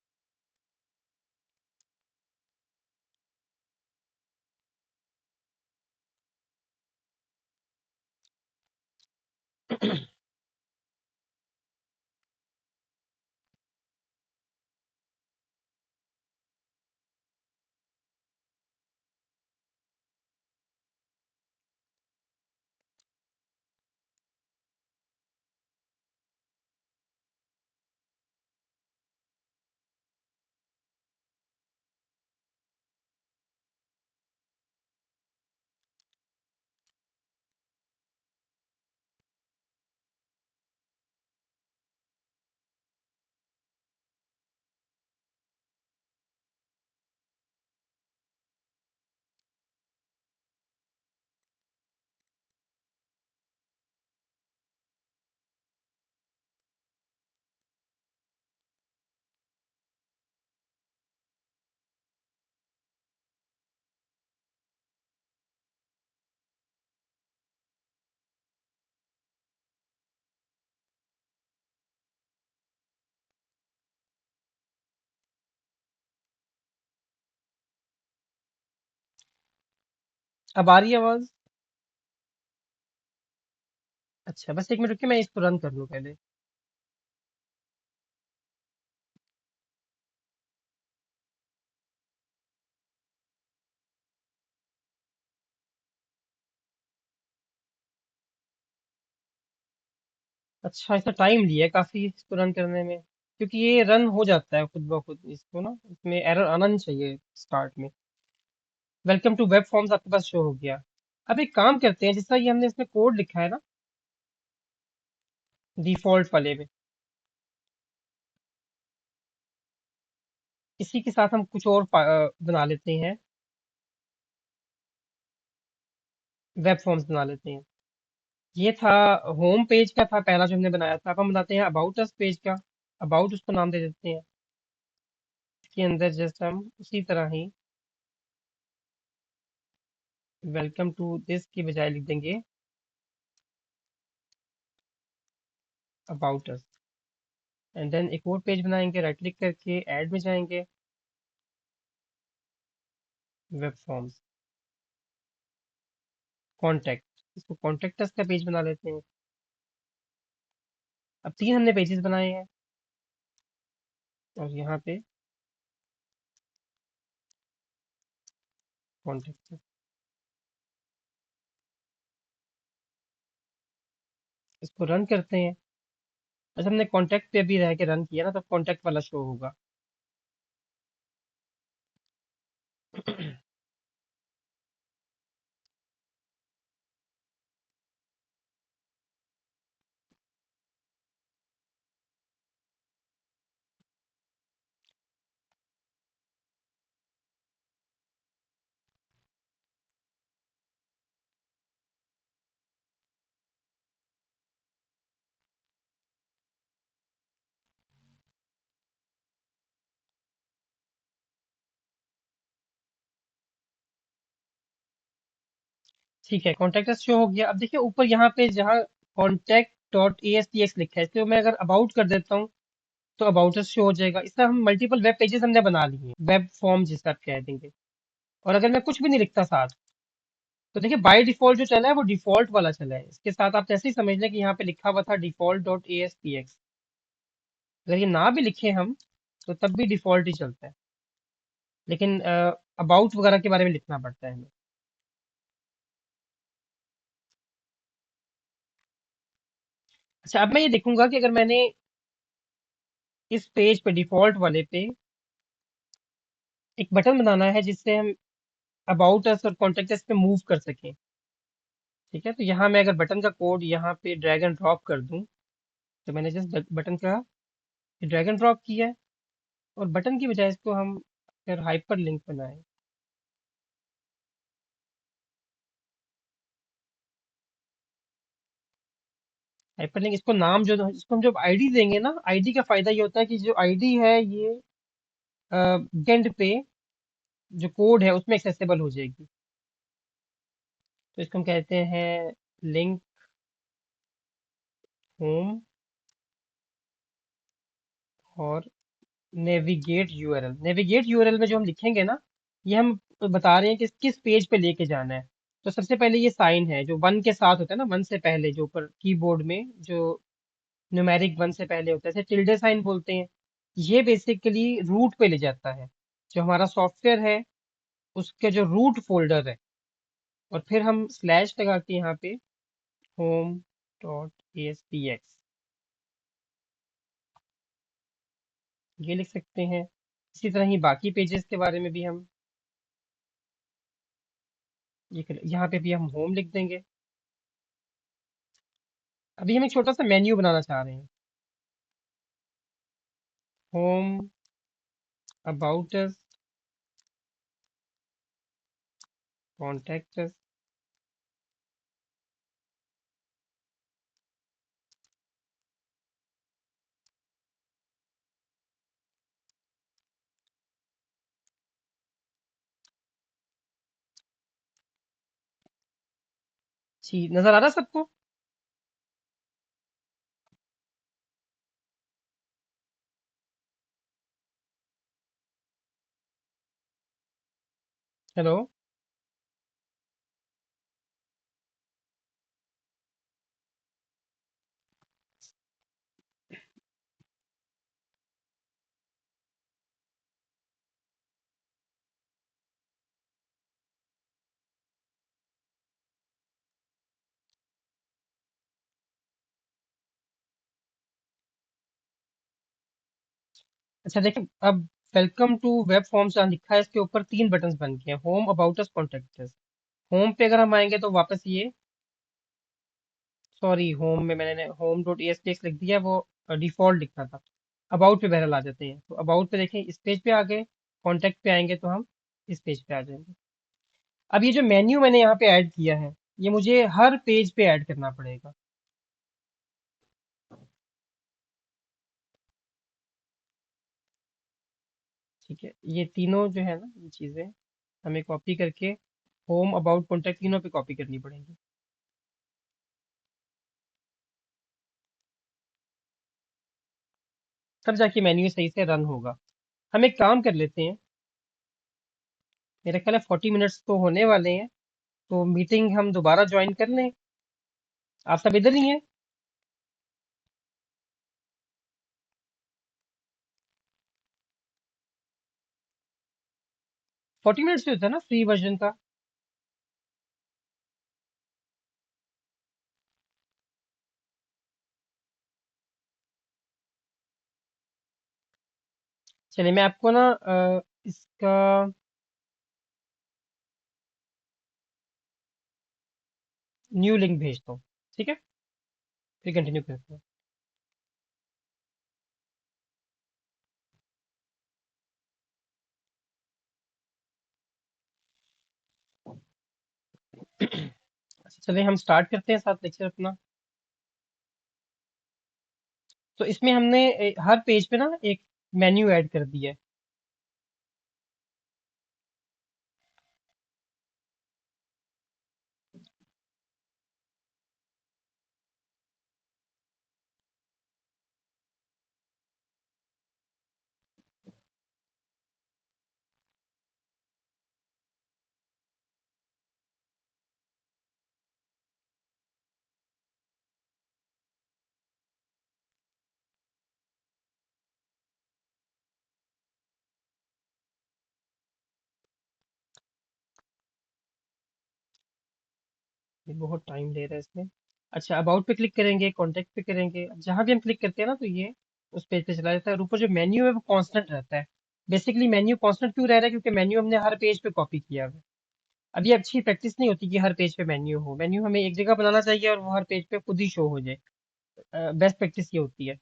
अब आ रही है आवाज? अच्छा, बस एक मिनट रुकिए, मैं इसको रन कर लूँ पहले। अच्छा, इसका टाइम लिया है काफी इसको रन करने में, क्योंकि ये रन हो जाता है खुद ब खुद। इसको ना, इसमें एरर आना नहीं चाहिए स्टार्ट में। वेलकम टू वेब फॉर्म्स आपके पास शो हो गया। अब एक काम करते हैं, जैसा ये हमने इसमें कोड लिखा है ना डिफॉल्ट वाले में, इसी के साथ हम कुछ और बना लेते हैं, वेब फॉर्म्स बना लेते हैं। ये था होम पेज का, था पहला जो हमने बनाया था। अब हम बनाते हैं अबाउट अस पेज का। अबाउट उसको नाम दे देते हैं। इसके अंदर जस्ट हम उसी तरह ही वेलकम टू दिस की बजाय लिख देंगे अबाउट अस। एंड देन एक और पेज बनाएंगे, राइट क्लिक करके ऐड में जाएंगे, वेब फॉर्म्स, कॉन्टैक्ट। इसको कॉन्टैक्ट अस का पेज बना लेते हैं। अब तीन हमने पेजेस बनाए हैं, और यहाँ पे कॉन्टैक्ट। इसको रन करते हैं। अच्छा, हमने कॉन्टैक्ट पे भी रह के रन किया ना, तो कॉन्टैक्ट वाला शो होगा। ठीक है, कॉन्टैक्ट शो हो गया। अब देखिए ऊपर यहाँ पे जहाँ contact dot A S T x लिखा है, इसको मैं अगर अबाउट कर देता हूँ तो अबाउट शो हो जाएगा। इससे हम मल्टीपल वेब पेजेस हमने बना लिए, वेब फॉर्म जिसका आप कह देंगे। और अगर मैं कुछ भी नहीं लिखता साथ, तो देखिए बाय डिफॉल्ट जो चला है वो डिफॉल्ट वाला चला है। इसके साथ आप ऐसे ही समझ लें कि यहाँ पे लिखा हुआ था default dot A S T x. अगर ये ना भी लिखे हम, तो तब भी डिफॉल्ट ही चलता है। लेकिन अबाउट वगैरह के बारे में लिखना पड़ता है हमें। अच्छा, अब मैं ये देखूंगा कि अगर मैंने इस पेज पे डिफॉल्ट वाले पे एक बटन बनाना है जिससे हम अबाउट अस और कॉन्टेक्ट अस पे मूव कर सकें। ठीक है, तो यहाँ मैं अगर बटन का कोड यहाँ पे ड्रैग एंड ड्रॉप कर दूं, तो मैंने जस्ट बटन का ड्रैग एंड ड्रॉप किया है। और बटन की बजाय इसको हम फिर हाइपर लिंक बनाए। हाइपर लिंक, इसको नाम जो इसको हम जब आईडी देंगे ना, आईडी का फायदा ये होता है कि जो आईडी है ये एंड पे जो कोड है उसमें एक्सेसिबल हो जाएगी। तो इसको हम कहते हैं लिंक होम और नेविगेट यूआरएल। नेविगेट यूआरएल में जो हम लिखेंगे ना, ये हम बता रहे हैं कि किस पेज पे लेके जाना है। तो सबसे पहले ये साइन है जो वन के साथ होता है ना, वन से पहले जो ऊपर कीबोर्ड में जो न्यूमेरिक वन से पहले होता है, इसे टिल्डे साइन बोलते हैं। ये बेसिकली रूट पे ले जाता है, जो हमारा सॉफ्टवेयर है उसके जो रूट फोल्डर है। और फिर हम स्लैश लगा के यहाँ पे home dot A S P x ये लिख सकते हैं। इसी तरह ही बाकी पेजेस के बारे में भी हम यहाँ पे भी हम होम लिख देंगे। अभी हम एक छोटा सा मेन्यू बनाना चाह रहे हैं। Home, about us, contact us. जी, नजर आ रहा है सबको? हेलो। अच्छा देखिए, अब वेलकम टू वेब फॉर्म्स जहाँ लिखा है इसके ऊपर तीन बटन्स बन गए हैं, home, about us, contact us. Home पे अगर हम आएंगे तो वापस ये, सॉरी, होम में मैंने home dot A S P x लिख दिया, वो डिफॉल्ट लिखना था। अबाउट पे बहरहाल आ जाते हैं, तो अबाउट पे देखें इस पेज पे आ गए। कॉन्टैक्ट पे आएंगे तो हम इस पेज पे आ जाएंगे। अब ये जो मेन्यू मैंने यहाँ पे ऐड किया है, ये मुझे हर पेज पे ऐड करना पड़ेगा। ठीक है, ये तीनों जो है ना ये चीजें हमें कॉपी करके होम, अबाउट, कॉन्टैक्ट तीनों पे कॉपी करनी पड़ेंगी। तब जाके मेन्यू सही से रन होगा। हम एक काम कर लेते हैं, मेरा ख्याल है 40 मिनट्स तो होने वाले हैं, तो मीटिंग हम दोबारा ज्वाइन कर लें। आप सब इधर ही हैं? 40 मिनट्स से होता है ना फ्री वर्जन का? चलिए मैं आपको ना इसका न्यू लिंक भेजता हूँ। ठीक है, फिर कंटिन्यू करते हैं। अच्छा चलिए हम स्टार्ट करते हैं साथ लेक्चर अपना। तो इसमें हमने हर पेज पे ना एक मेन्यू ऐड कर दिया है। ये बहुत टाइम ले रहा है इसमें। अच्छा अबाउट पे क्लिक करेंगे, कॉन्टेक्ट पे करेंगे, जहां भी हम क्लिक करते हैं ना तो ये उस पेज पे चला जाता है, और ऊपर जो मेन्यू है वो कांस्टेंट रहता है। बेसिकली मेन्यू कांस्टेंट क्यों रह रहा है, क्योंकि मेन्यू हमने हर पेज पे कॉपी किया है। अब ये अच्छी प्रैक्टिस नहीं होती कि हर पेज पे मेन्यू हो। मेन्यू हमें एक जगह बनाना चाहिए और वो हर पेज पे खुद ही शो हो जाए। बेस्ट प्रैक्टिस ये होती है।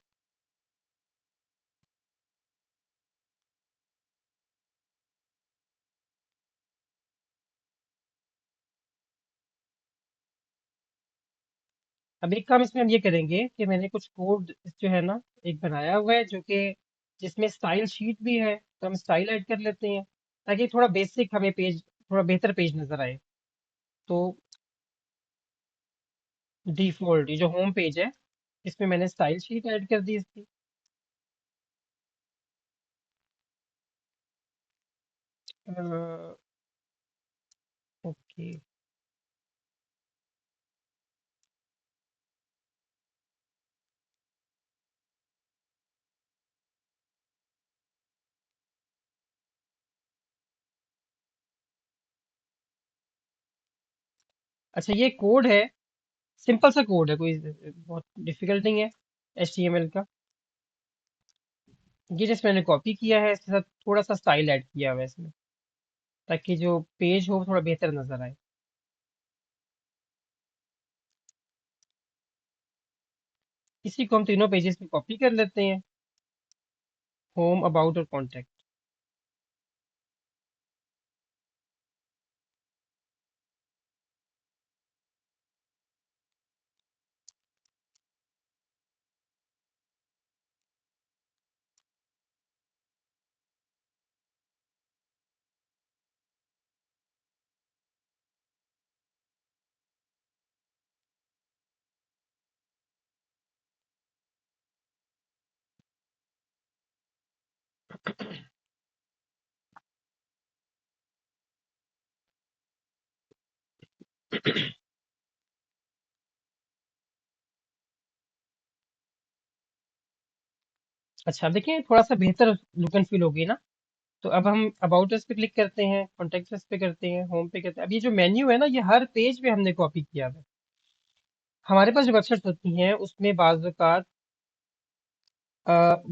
अब एक काम इसमें हम ये करेंगे कि मैंने कुछ कोड जो है ना एक बनाया हुआ है, जो कि जिसमें स्टाइल शीट भी है, तो हम स्टाइल ऐड कर लेते हैं ताकि थोड़ा बेसिक हमें पेज, थोड़ा बेहतर पेज नजर आए। तो डिफॉल्ट ये जो होम पेज है इसमें मैंने स्टाइल शीट ऐड कर दी इसकी। ओके। अच्छा ये कोड है, सिंपल सा कोड है, कोई बहुत डिफिकल्ट नहीं है HTML का। ये जैसे मैंने कॉपी किया है, इसके साथ थोड़ा सा स्टाइल ऐड किया हुआ है इसमें, ताकि जो पेज हो वो थोड़ा बेहतर नजर आए। इसी को हम तीनों पेजेस पे कॉपी कर लेते हैं, होम, अबाउट और कॉन्टेक्ट। अच्छा अब देखिए थोड़ा सा बेहतर लुक एंड फील होगी ना। तो अब हम अबाउट अस पे क्लिक करते हैं, कॉन्टेक्ट अस पे करते हैं, होम पे करते हैं। अब ये जो मेन्यू है ना ये हर पेज पे हमने कॉपी किया है। हमारे पास जो वेबसाइट होती हैं उसमें बाज़ औक़ात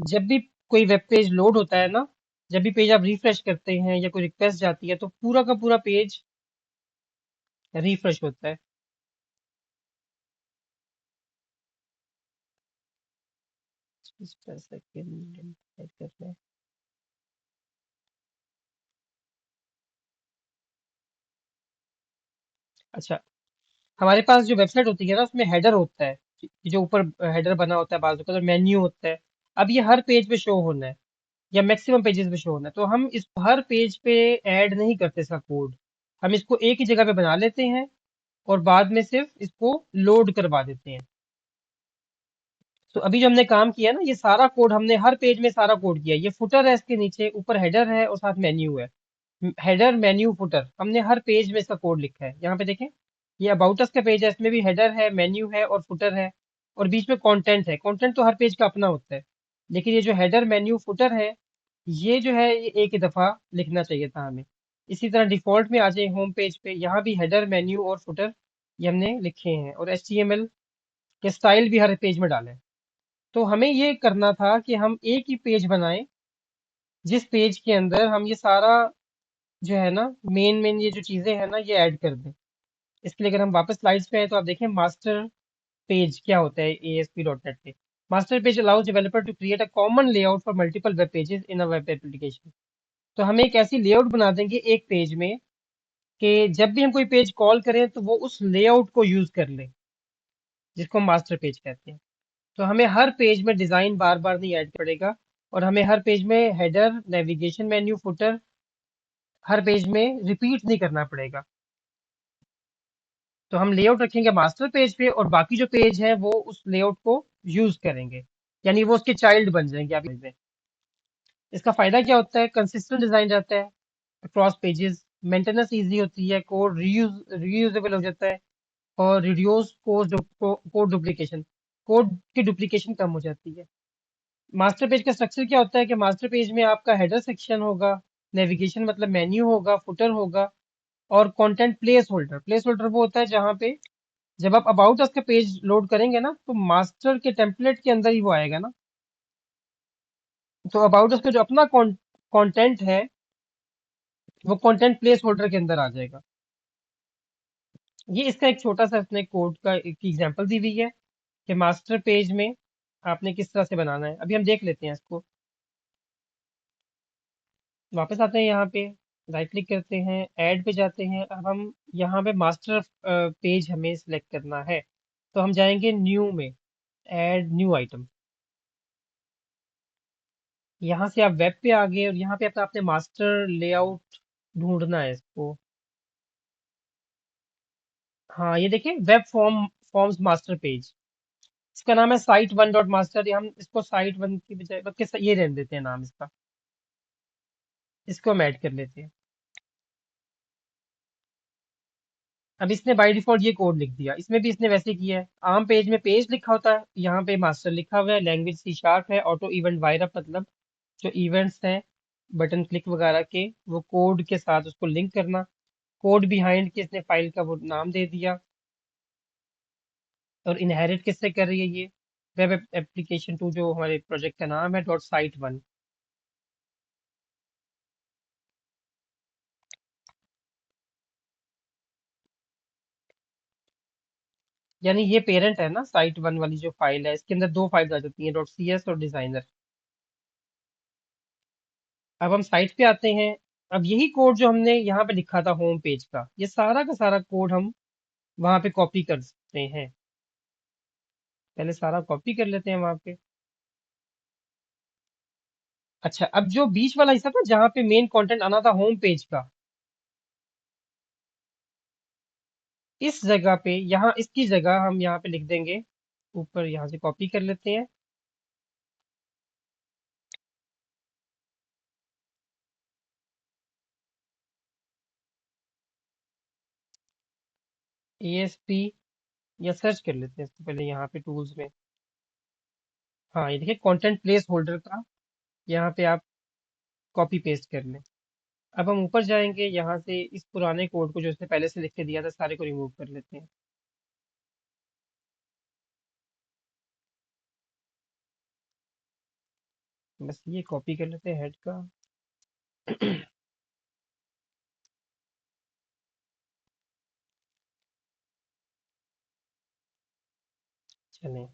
जब भी कोई वेब पेज लोड होता है ना, जब भी पेज आप रिफ्रेश करते हैं या कोई रिक्वेस्ट जाती है तो पूरा का पूरा पेज रिफ्रेश होता है। इस पर सेकंड टाइप करते हैं। अच्छा हमारे पास जो वेबसाइट होती है ना उसमें हेडर होता है, ये जो ऊपर हेडर बना होता है, बाजू का मेन्यू होता है। अब ये हर पेज पे शो होना है या मैक्सिमम पेजेस पे शो होना है, तो हम इस हर पेज पे ऐड नहीं करते इसका कोड। हम इसको एक ही जगह पे बना लेते हैं और बाद में सिर्फ इसको लोड करवा देते हैं। तो अभी जो हमने काम किया ना ये सारा कोड हमने हर पेज में सारा कोड किया। ये फुटर है, इसके नीचे ऊपर हेडर है और साथ मेन्यू है। हेडर मेन्यू फुटर हमने हर पेज में इसका कोड लिखा है। यहाँ पे देखें, ये अबाउट अस का पेज है, इसमें भी हेडर है, मेन्यू है और फुटर है, और बीच में कंटेंट है। कंटेंट तो हर पेज का अपना होता है, लेकिन ये जो हेडर मेन्यू फुटर है ये जो है ये एक ही दफा लिखना चाहिए था हमें। इसी तरह डिफॉल्ट में आ जाए होम पेज पे, यहाँ भी हेडर मेन्यू और फुटर ये हमने लिखे हैं, और HTML के स्टाइल भी हर पेज में डालें। तो हमें ये करना था कि हम एक ही पेज बनाएं जिस पेज के अंदर हम ये सारा जो है ना, मेन मेन ये जो चीजें हैं ना, ये ऐड कर दें। इसके लिए अगर हम वापस स्लाइड्स पे आए तो आप देखें मास्टर पेज क्या होता है ASP.NET पे। Master page allows developer to create a common layout for multiple web pages in a web application. तो हम एक ऐसी लेआउट बना देंगे एक पेज में कि जब भी हम कोई पेज कॉल करें तो वो उस लेआउट को यूज कर ले, जिसको हम मास्टर पेज कहते हैं। तो हमें हर पेज में डिजाइन बार बार नहीं ऐड पड़ेगा, और हमें हर पेज में हेडर, नेविगेशन मेन्यू, फुटर हर पेज में रिपीट नहीं करना पड़ेगा। तो हम लेआउट रखेंगे मास्टर पेज पे, और बाकी जो पेज है वो उस लेआउट को यूज करेंगे, यानी वो उसके चाइल्ड बन जाएंगे आप में। इसका फायदा क्या होता है? कंसिस्टेंट डिजाइन रहता है अक्रॉस पेजेस, मेंटेनेंस इजी होती है, कोड रीयूजेबल हो जाता है, और रिड्यूस कोड डुप्लीकेशन, कोड की डुप्लीकेशन कम हो जाती है। मास्टर पेज का स्ट्रक्चर क्या होता है कि मास्टर पेज में आपका हेडर सेक्शन होगा, नेविगेशन मतलब मेन्यू होगा, फुटर होगा, और content place holder. Place holder वो होता है जहां पे जब आप अबाउट अस का पेज लोड करेंगे ना, तो मास्टर के टेम्पलेट के अंदर ही वो आएगा ना। तो अबाउट अस का जो अपना कंटेंट है वो कंटेंट प्लेस होल्डर के अंदर आ जाएगा। ये इसका एक छोटा सा अपने कोड का एक एग्जांपल दी हुई है कि मास्टर पेज में आपने किस तरह से बनाना है। अभी हम देख लेते हैं इसको। वापस आते हैं यहाँ पे, राइट क्लिक करते हैं, ऐड पे जाते हैं। अब हम यहाँ पे मास्टर पेज हमें सिलेक्ट करना है, तो हम जाएंगे न्यू में, ऐड न्यू आइटम। यहाँ से आप वेब पे आ गए, और यहाँ पे अपना आपने मास्टर लेआउट ढूंढना है इसको। हाँ, ये देखिए, वेब फॉर्म्स मास्टर पेज, इसका नाम है साइट वन डॉट मास्टर। हम इसको साइट वन की बजाय बल्कि ये रहने देते हैं नाम इसका। इसको हम ऐड कर लेते हैं। अब इसने बाय डिफॉल्ट ये कोड लिख दिया, इसमें भी इसने वैसे किया है। आम पेज में पेज लिखा होता है, यहाँ पे मास्टर लिखा हुआ है, लैंग्वेज C# है, ऑटो इवेंट वायरअप मतलब जो इवेंट्स हैं बटन क्लिक वगैरह के, वो कोड के साथ उसको लिंक करना। कोड बिहाइंड के इसने फाइल का वो नाम दे दिया। और इनहेरिट किससे कर रही है ये? वेब एप्लीकेशन टू, जो हमारे प्रोजेक्ट का नाम है, डॉट साइट वन। यानी ये पेरेंट है ना, साइट वन वाली जो फाइल है, इसके अंदर दो फाइल आ जाती हैं, .cs और डिजाइनर। अब हम साइट पे आते हैं। अब यही कोड जो हमने यहाँ पे लिखा था होम पेज का, ये सारा का सारा कोड हम वहां पे कॉपी कर सकते हैं। पहले सारा कॉपी कर लेते हैं वहां पे। अच्छा, अब जो बीच वाला हिस्सा था जहाँ पे मेन कंटेंट आना था होम पेज का, इस जगह पे, यहाँ इसकी जगह हम यहाँ पे लिख देंगे, ऊपर यहाँ से कॉपी कर लेते हैं। ASP, या सर्च कर लेते हैं इसको पहले यहाँ पे टूल्स में। हाँ, ये देखिए कंटेंट प्लेस होल्डर का, यहाँ पे आप कॉपी पेस्ट कर लें। अब हम ऊपर जाएंगे, यहाँ से इस पुराने कोड को जो इसने पहले से लिख के दिया था, सारे को रिमूव कर लेते हैं। बस ये कॉपी कर लेते हैं हेड का। चलें,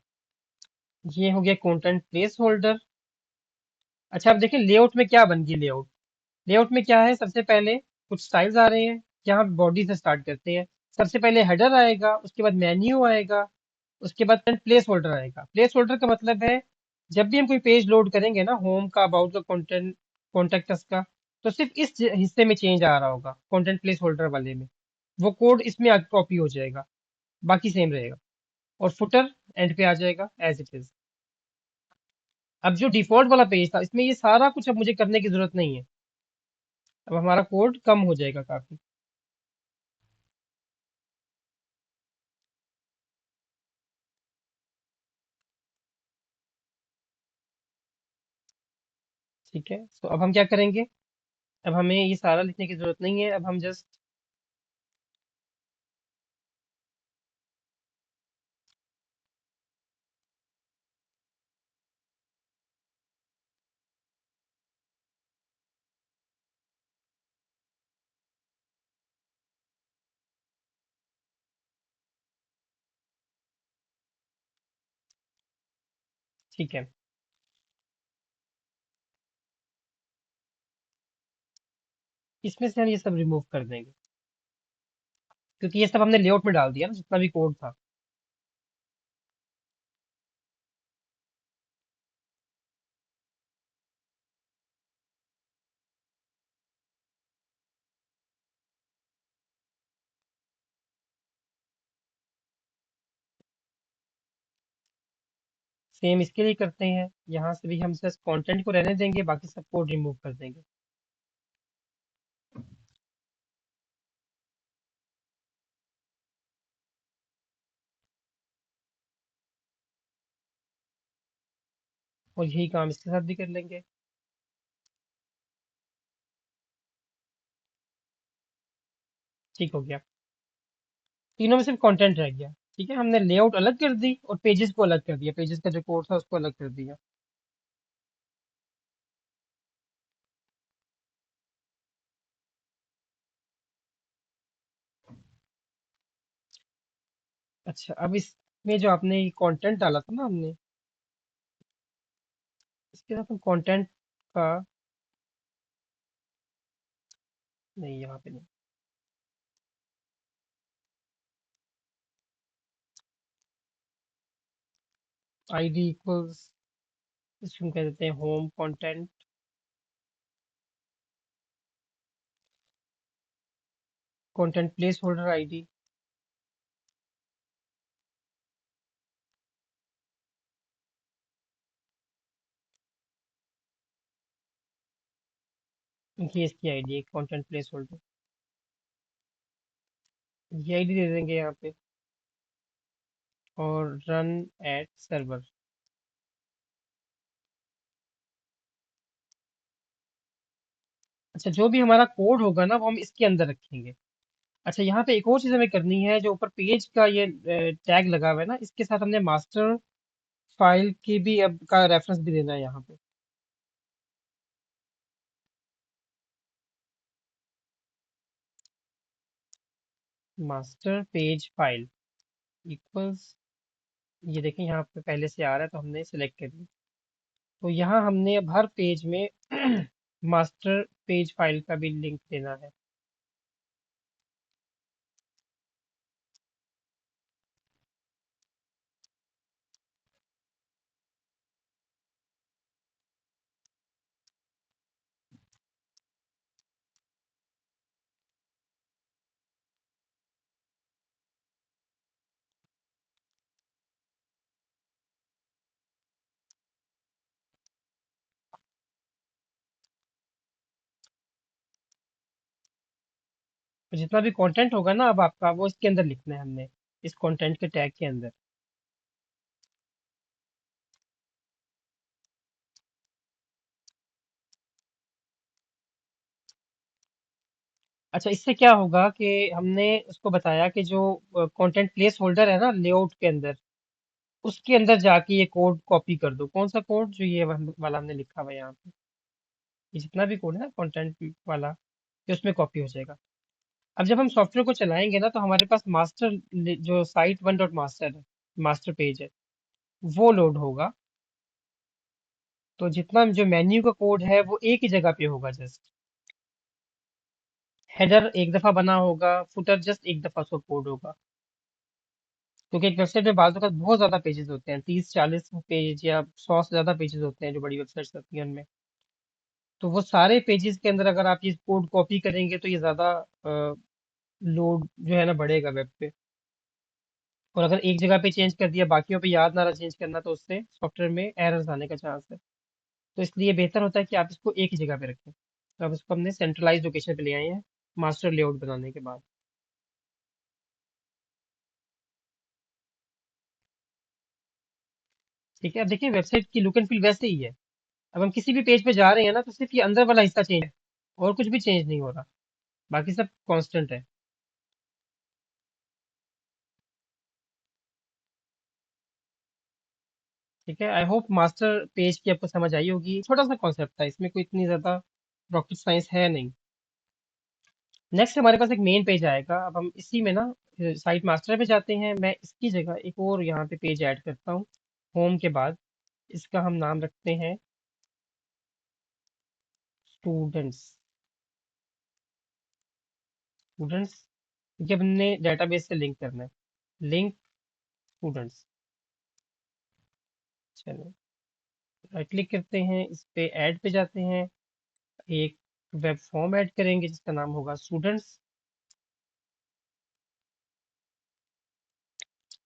ये हो गया कंटेंट प्लेस होल्डर। अच्छा, अब देखिए लेआउट में क्या बन गई लेआउट। लेआउट में क्या है? सबसे पहले कुछ स्टाइल्स आ रहे हैं। यहाँ बॉडी से स्टार्ट करते हैं। सबसे पहले हेडर आएगा, उसके बाद मेन्यू आएगा, उसके बाद प्लेस होल्डर आएगा। प्लेस होल्डर का मतलब है जब भी हम कोई पेज लोड करेंगे ना, होम का, अबाउट का, कंटेंट, कॉन्टेक्ट का, तो सिर्फ इस हिस्से में चेंज आ रहा होगा, कंटेंट प्लेस होल्डर वाले में। वो कोड इसमें कॉपी हो जाएगा, बाकी सेम रहेगा। और फुटर एंड पे आ जाएगा एज इट इज। अब जो डिफॉल्ट वाला पेज था, इसमें ये सारा कुछ अब मुझे करने की जरूरत नहीं है। अब हमारा कोड कम हो जाएगा काफी। ठीक है, तो अब हम क्या करेंगे? अब हमें ये सारा लिखने की जरूरत नहीं है। अब हम जस्ट ठीक है। इसमें से हम ये सब रिमूव कर देंगे, क्योंकि ये सब हमने लेआउट में डाल दिया ना, जितना भी कोड था। सेम इसके लिए करते हैं, यहाँ से भी हम सिर्फ कंटेंट को रहने देंगे, बाकी सब कोड रिमूव कर देंगे। और यही काम इसके साथ भी कर लेंगे। ठीक हो गया। तीनों में सिर्फ कंटेंट रह गया। ठीक है, हमने लेआउट अलग कर दी और पेजेस को अलग कर दिया, पेजेस का जो कोड था उसको अलग कर दिया। अच्छा, अब इसमें जो आपने कंटेंट डाला था ना हमने, इसके साथ हम कंटेंट का, नहीं यहाँ पे नहीं, आईडी इक्वल्स, इसको हम कह देते हैं home content, content place holder ID. ये इसकी आईडी है, कंटेंट प्लेस होल्डर। ये आईडी दे देंगे यहाँ पे, और रन एट सर्वर। अच्छा, जो भी हमारा कोड होगा ना वो हम इसके अंदर रखेंगे। अच्छा, यहाँ पे एक और चीज हमें करनी है, जो ऊपर पेज का ये टैग लगा हुआ है ना, इसके साथ हमने मास्टर फाइल की भी अब का रेफरेंस भी देना है यहाँ पे। मास्टर पेज फाइल इक्वल्स, ये देखें यहाँ पे पहले से आ रहा है तो हमने सिलेक्ट कर लिया। तो यहाँ हमने अब हर पेज में मास्टर पेज फाइल का भी लिंक देना है। तो जितना भी कंटेंट होगा ना अब आपका, वो इसके अंदर लिखना है हमने, इस कंटेंट के टैग के अंदर। अच्छा, इससे क्या होगा कि हमने उसको बताया कि जो कंटेंट प्लेस होल्डर है ना लेआउट के अंदर, उसके अंदर जाके ये कोड कॉपी कर दो। कौन सा कोड? जो ये वाला हमने लिखा हुआ है यहाँ पे, ये जितना भी कोड है ना कंटेंट वाला, ये उसमें कॉपी हो जाएगा। अब जब हम सॉफ्टवेयर को चलाएंगे ना, तो हमारे पास मास्टर, जो साइट वन डॉट मास्टर है, मास्टर पेज है, वो लोड होगा। तो जितना जो मेन्यू का कोड है वो एक ही जगह पे होगा। जस्ट हेडर एक दफा बना होगा, फुटर जस्ट एक दफा उसका कोड होगा। क्योंकि एक वेबसाइट में बाज़ वक़्त बहुत ज्यादा पेजेस होते हैं, 30-40 पेज या 100 से ज्यादा पेजेस होते हैं जो बड़ी वेबसाइट्स होती हैं उनमें। तो वो सारे पेजेस के अंदर अगर आप ये कोड कॉपी करेंगे तो ये ज्यादा लोड जो है ना बढ़ेगा वेब पे। और अगर एक जगह पे चेंज कर दिया, बाकियों पे याद ना रहा चेंज करना, तो उससे सॉफ्टवेयर में एरर्स आने का चांस है। तो इसलिए बेहतर होता है कि आप इसको एक ही जगह पे रखें। तो अब इसको हमने सेंट्रलाइज लोकेशन पे ले आए हैं मास्टर लेआउट बनाने के बाद। ठीक है, अब देखिए वेबसाइट की लुक एंड फील वैसे ही है। अब हम किसी भी पेज पे जा रहे हैं ना, तो सिर्फ ये अंदर वाला हिस्सा चेंज है, और कुछ भी चेंज नहीं हो रहा, बाकी सब कांस्टेंट है। ठीक है, आई होप मास्टर पेज की आपको समझ आई होगी। छोटा सा कॉन्सेप्ट था, इसमें कोई इतनी ज्यादा रॉकेट साइंस है नहीं। नेक्स्ट हमारे पास एक मेन पेज आएगा। अब हम इसी में ना साइट मास्टर पे जाते हैं। मैं इसकी जगह एक और यहाँ पे पेज ऐड करता हूँ होम के बाद। इसका हम नाम रखते हैं स्टूडेंट्स। स्टूडेंट्स क्योंकि अब हमने डेटाबेस से लिंक करना है। Link students. चलो, राइट क्लिक करते हैं, इस पे ऐड पे जाते हैं, एक वेब फॉर्म ऐड करेंगे जिसका नाम होगा स्टूडेंट्स।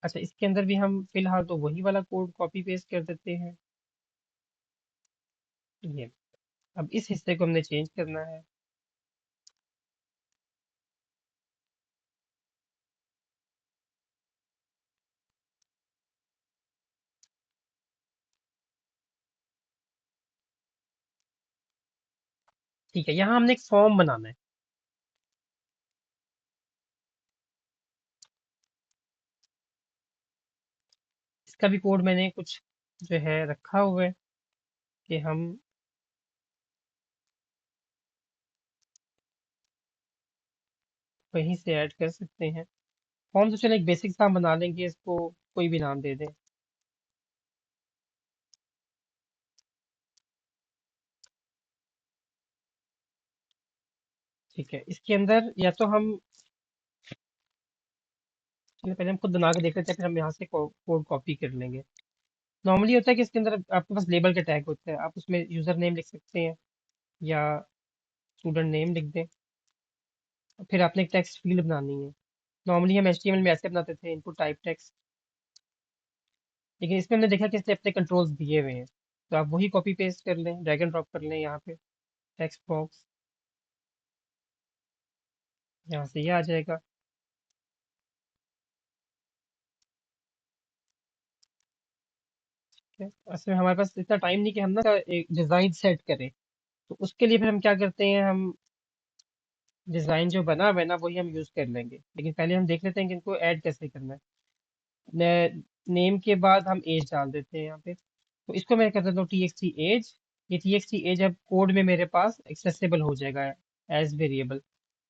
अच्छा, इसके अंदर भी हम फिलहाल तो वही वाला कोड कॉपी पेस्ट कर देते हैं। ये, अब इस हिस्से को हमने चेंज करना है। ठीक है, यहाँ हमने एक फॉर्म बनाना है। इसका भी कोड मैंने कुछ जो है रखा हुआ है कि हम वहीं से ऐड कर सकते हैं। फॉर्म तो चलो एक बेसिक सा हम बना लेंगे, इसको कोई भी नाम दे दें। ठीक है, इसके अंदर या तो हम, चलिए पहले हम खुद बना के देख लेते हैं, फिर हम यहाँ से कोड कॉपी कर लेंगे। नॉर्मली होता है कि इसके अंदर आपके पास लेबल का टैग होता है, आप उसमें यूजर नेम लिख सकते हैं या स्टूडेंट नेम लिख दें। फिर आपने एक टेक्स्ट फील्ड बनानी है। नॉर्मली हम एचटीएमएल में ऐसे बनाते थे, इनपुट टाइप टेक्स्ट, लेकिन इसमें हमने देखा कि इसने अपने कंट्रोल्स दिए हुए हैं, तो आप वही कॉपी पेस्ट कर लें, ड्रैग एंड ड्रॉप कर लें यहाँ पे। टेक्स्ट बॉक्स, यहाँ से ये आ जाएगा। ठीक है, असल में हमारे पास इतना टाइम नहीं कि हम ना एक डिज़ाइन सेट करें, तो उसके लिए फिर हम क्या करते हैं, हम डिज़ाइन जो बना हुआ है ना वही हम यूज़ कर लेंगे, लेकिन पहले हम देख लेते हैं कि इनको ऐड कैसे करना है। नेम के बाद हम एज डाल देते हैं यहाँ पे, तो इसको मैं कर देता हूँ टी एक्स टी एज। ये टी एक्स टी एज अब कोड में मेरे पास एक्सेसिबल हो जाएगा एज वेरिएबल।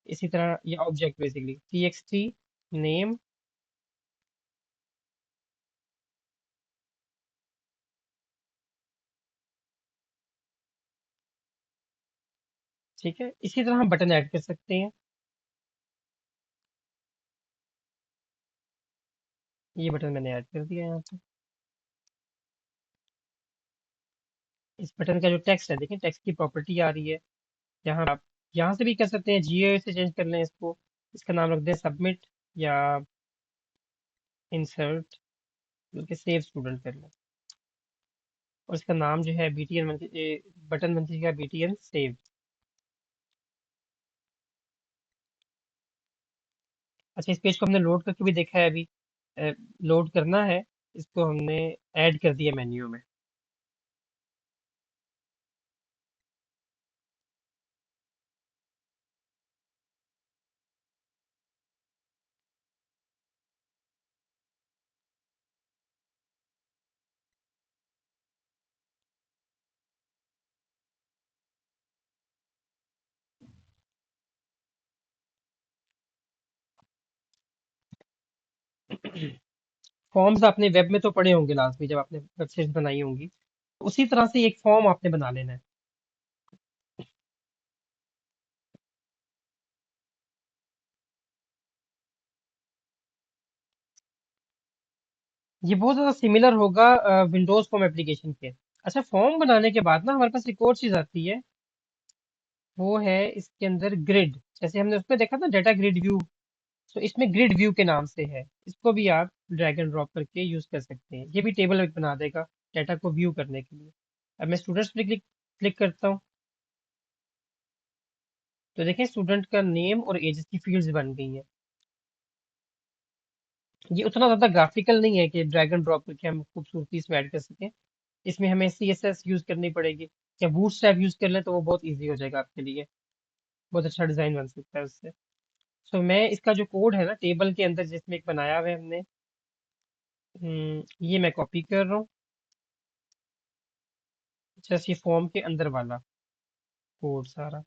इसी तरह ये object basically T x T name. ठीक है, इसी तरह हम बटन ऐड कर सकते हैं। ये बटन मैंने ऐड कर दिया यहाँ पे। इस बटन का जो टेक्स्ट है, देखिए टेक्स्ट की प्रॉपर्टी आ रही है। यहाँ आप यहाँ से भी कर सकते हैं, जीओ से चेंज कर लें इसको। इसका नाम रख दें सबमिट या इंसर्ट, बल्कि सेव स्टूडेंट कर लें। और इसका नाम जो है बीटीएन बटन बन जाएगा बीटीएन सेव। अच्छा, इस पेज को हमने लोड करके भी देखा है अभी। लोड करना है, इसको हमने ऐड कर दिया मेन्यू में। फॉर्म्स आपने वेब में तो पढ़े होंगे लास्ट में, जब आपने वेबसाइट बनाई होंगी, उसी तरह से एक फॉर्म आपने बना लेना है। ये बहुत ज़्यादा सिमिलर होगा विंडोज फॉर्म एप्लीकेशन के। अच्छा, फॉर्म बनाने के बाद ना हमारे पास एक और चीज़ आती है, वो है इसके अंदर ग्रिड। जैसे हमने उसमें देखा था डाटा ग्रिड व्यू, तो इसमें ग्रिड व्यू के नाम से है। इसको भी आप ड्रैग एंड ड्रॉप करके यूज़ कर सकते हैं, ये भी टेबल बना देगा डाटा को व्यू करने के लिए। अब मैं स्टूडेंट्स पे क्लिक क्लिक करता हूँ, तो देखें स्टूडेंट का नेम और एज की फील्ड्स बन गई हैं। ये उतना ज़्यादा ग्राफिकल नहीं है कि ड्रैग एंड ड्रॉप करके हम खूबसूरती इसमें ऐड कर सकें। इसमें हमें CSS यूज़ करनी पड़ेगी, या बूटस्ट्रैप यूज़ कर लें तो वो बहुत ईजी हो जाएगा आपके लिए। बहुत अच्छा डिज़ाइन बन सकता है उससे। सो मैं इसका जो कोड है ना टेबल के अंदर जिसमें एक बनाया हुआ है हमने, ये मैं कॉपी कर रहा हूँ। जस्ट ये फॉर्म के अंदर वाला कोड सारा।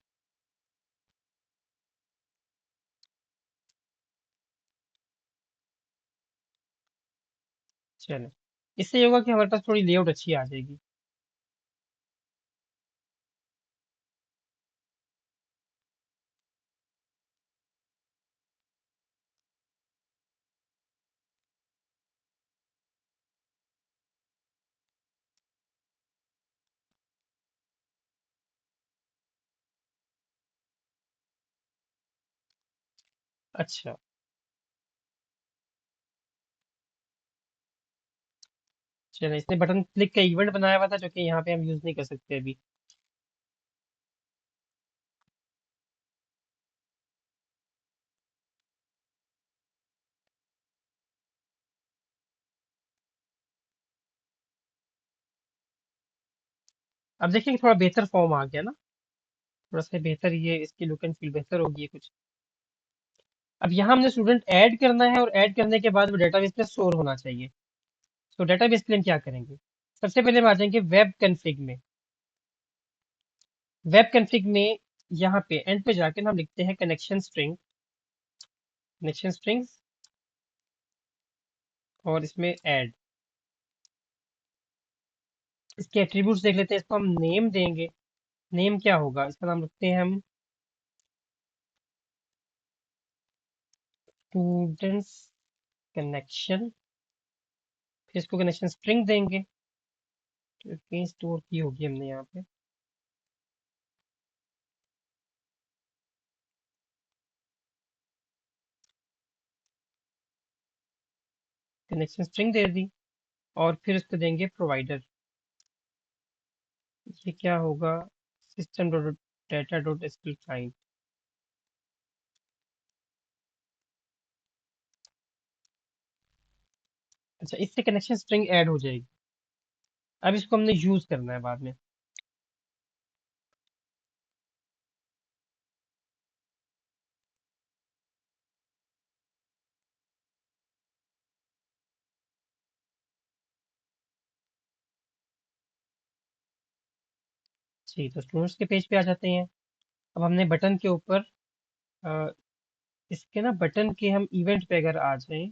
चलो, इससे ये होगा कि हमारे पास थोड़ी लेआउट अच्छी आ जाएगी। अच्छा, चलो इसने बटन क्लिक का इवेंट बनाया हुआ था जो कि यहाँ पे हम यूज नहीं कर सकते अभी। अब देखिए कि थोड़ा बेहतर फॉर्म आ गया ना, थोड़ा सा बेहतर, ये इसकी लुक एंड फील बेहतर होगी ये कुछ। अब यहाँ हमने स्टूडेंट ऐड करना है और ऐड करने के बाद वो डेटाबेस पे स्टोर होना चाहिए। तो डेटाबेस के लिए हम क्या करेंगे? सबसे पहले हम आ जाएंगे वेब कन्फिग में। वेब कन्फिग में यहाँ पे एंड पे जाके हम लिखते हैं कनेक्शन स्ट्रिंग, कनेक्शन स्ट्रिंग्स, और इसमें ऐड। इसके एट्रीब्यूट्स देख लेते हैं, इसको हम नेम देंगे। नेम क्या होगा? इसका नाम रखते हैं हम स्टूडेंट्स कनेक्शन। फिर इसको कनेक्शन स्ट्रिंग देंगे, तो कहीं स्टोर की होगी हमने यहाँ पे। कनेक्शन स्ट्रिंग दे दी, और फिर इसको देंगे प्रोवाइडर। ये क्या होगा? System dot data dot SQL client. अच्छा, इससे कनेक्शन स्ट्रिंग ऐड हो जाएगी। अब इसको हमने यूज करना है बाद में। जी, तो स्टूडेंट्स के पेज पे आ जाते हैं। अब हमने बटन के ऊपर अ, इसके ना बटन के हम इवेंट पे अगर आ जाएं,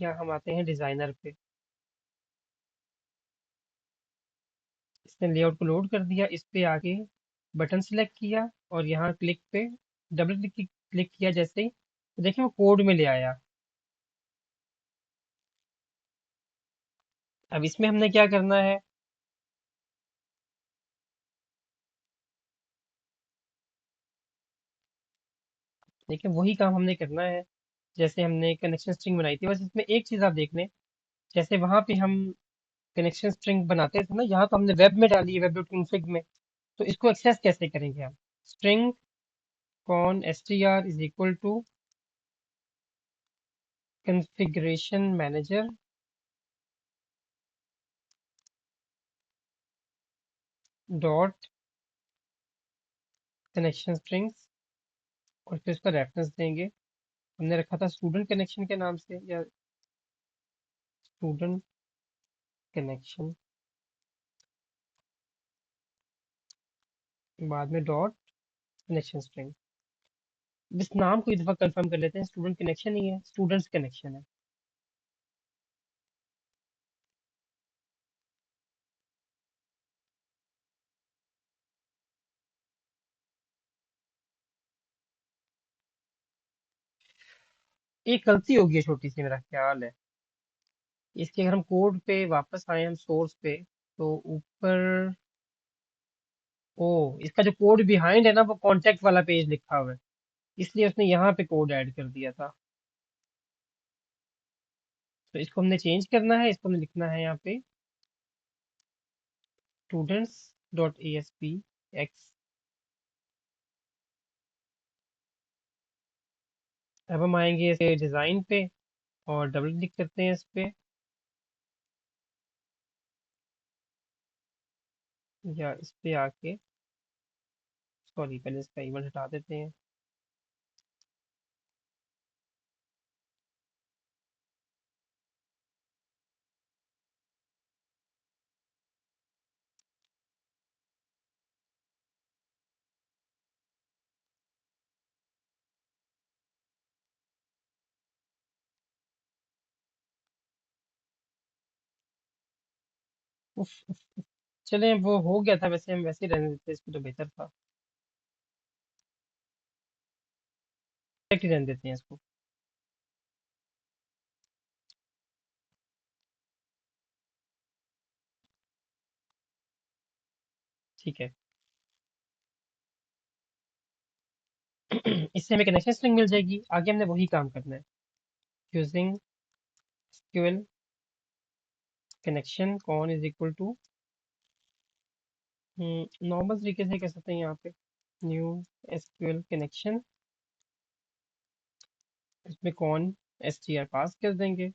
या हम आते हैं डिजाइनर पे। इसने लेआउट को लोड कर दिया, इस पे आके बटन सिलेक्ट किया, और यहाँ क्लिक पे डबल क्लिक क्लिक किया जैसे ही, तो देखिए वो कोड में ले आया। अब इसमें हमने क्या करना है? देखिए वही काम हमने करना है जैसे हमने कनेक्शन स्ट्रिंग बनाई थी, बस इसमें एक चीज आप देख लें। जैसे वहां पे हम कनेक्शन स्ट्रिंग बनाते थे ना, यहाँ तो हमने वेब में डाली है, वेब डॉट कॉन्फ़िग में। तो इसको एक्सेस कैसे करेंगे हम? String con str is equal to configuration manager dot connection strings, और फिर उसका रेफरेंस देंगे। हमने रखा था स्टूडेंट कनेक्शन के नाम से, या स्टूडेंट कनेक्शन, बाद में डॉट कनेक्शन स्ट्रिंग। इस नाम को एक दफा कंफर्म कर लेते हैं, स्टूडेंट कनेक्शन ही है, स्टूडेंट्स कनेक्शन है। एक गलती होगी है छोटी सी, मेरा ख्याल है। इसके अगर हम कोड पे वापस आए, हम सोर्स पे, तो ऊपर, ओ, इसका जो कोड बिहाइंड है ना, वो कॉन्टेक्ट वाला पेज लिखा हुआ है, इसलिए उसने यहाँ पे कोड ऐड कर दिया था। तो इसको हमने चेंज करना है, इसको हमें लिखना है यहाँ पे students dot A S P x. अब हम आएंगे इसे डिजाइन पे, और डबल क्लिक करते हैं इस पे, या इस पे आके, सॉरी पहले इसका इवेंट हटा देते हैं। उफ, चलें वो हो गया था, वैसे हम वैसे ही रहने देते इसको तो बेहतर था। डायरेक्ट ही रहने देते हैं इसको। ठीक है। इससे हमें कनेक्शन स्ट्रिंग मिल जाएगी, आगे हमने वही काम करना है। यूजिंग एसक्यूएल कनेक्शन कौन इज इक्वल टू, नॉर्मल तरीके से कह सकते हैं यहाँ पे, न्यू एसक्यूएल कनेक्शन, इसमें कौन str पास कर देंगे,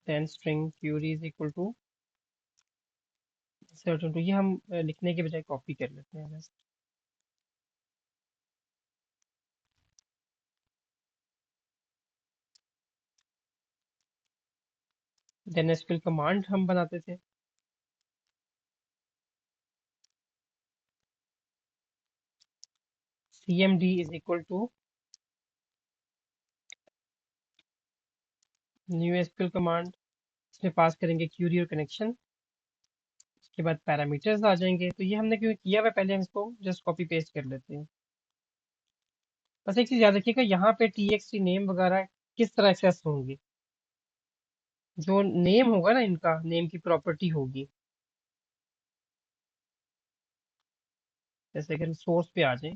then string query is equal to certain to, ये हम लिखने के बजाय कॉपी कर लेते हैं बस। देन एसक्यूएल कमांड हम बनाते थे, cmd is equal to new SQL command, इसमें पास करेंगे क्यूरी और कनेक्शन, उसके बाद पैरामीटर्स आ जाएंगे। तो ये हमने क्यों किया हुआ है, पहले हम इसको जस्ट कॉपी पेस्ट कर लेते हैं। बस एक चीज याद रखिएगा, यहाँ पे txt नेम वगैरह किस तरह एक्सेस होंगे, जो नेम होगा ना, इनका नेम की प्रॉपर्टी होगी। जैसे अगर सोर्स पे आ जाए,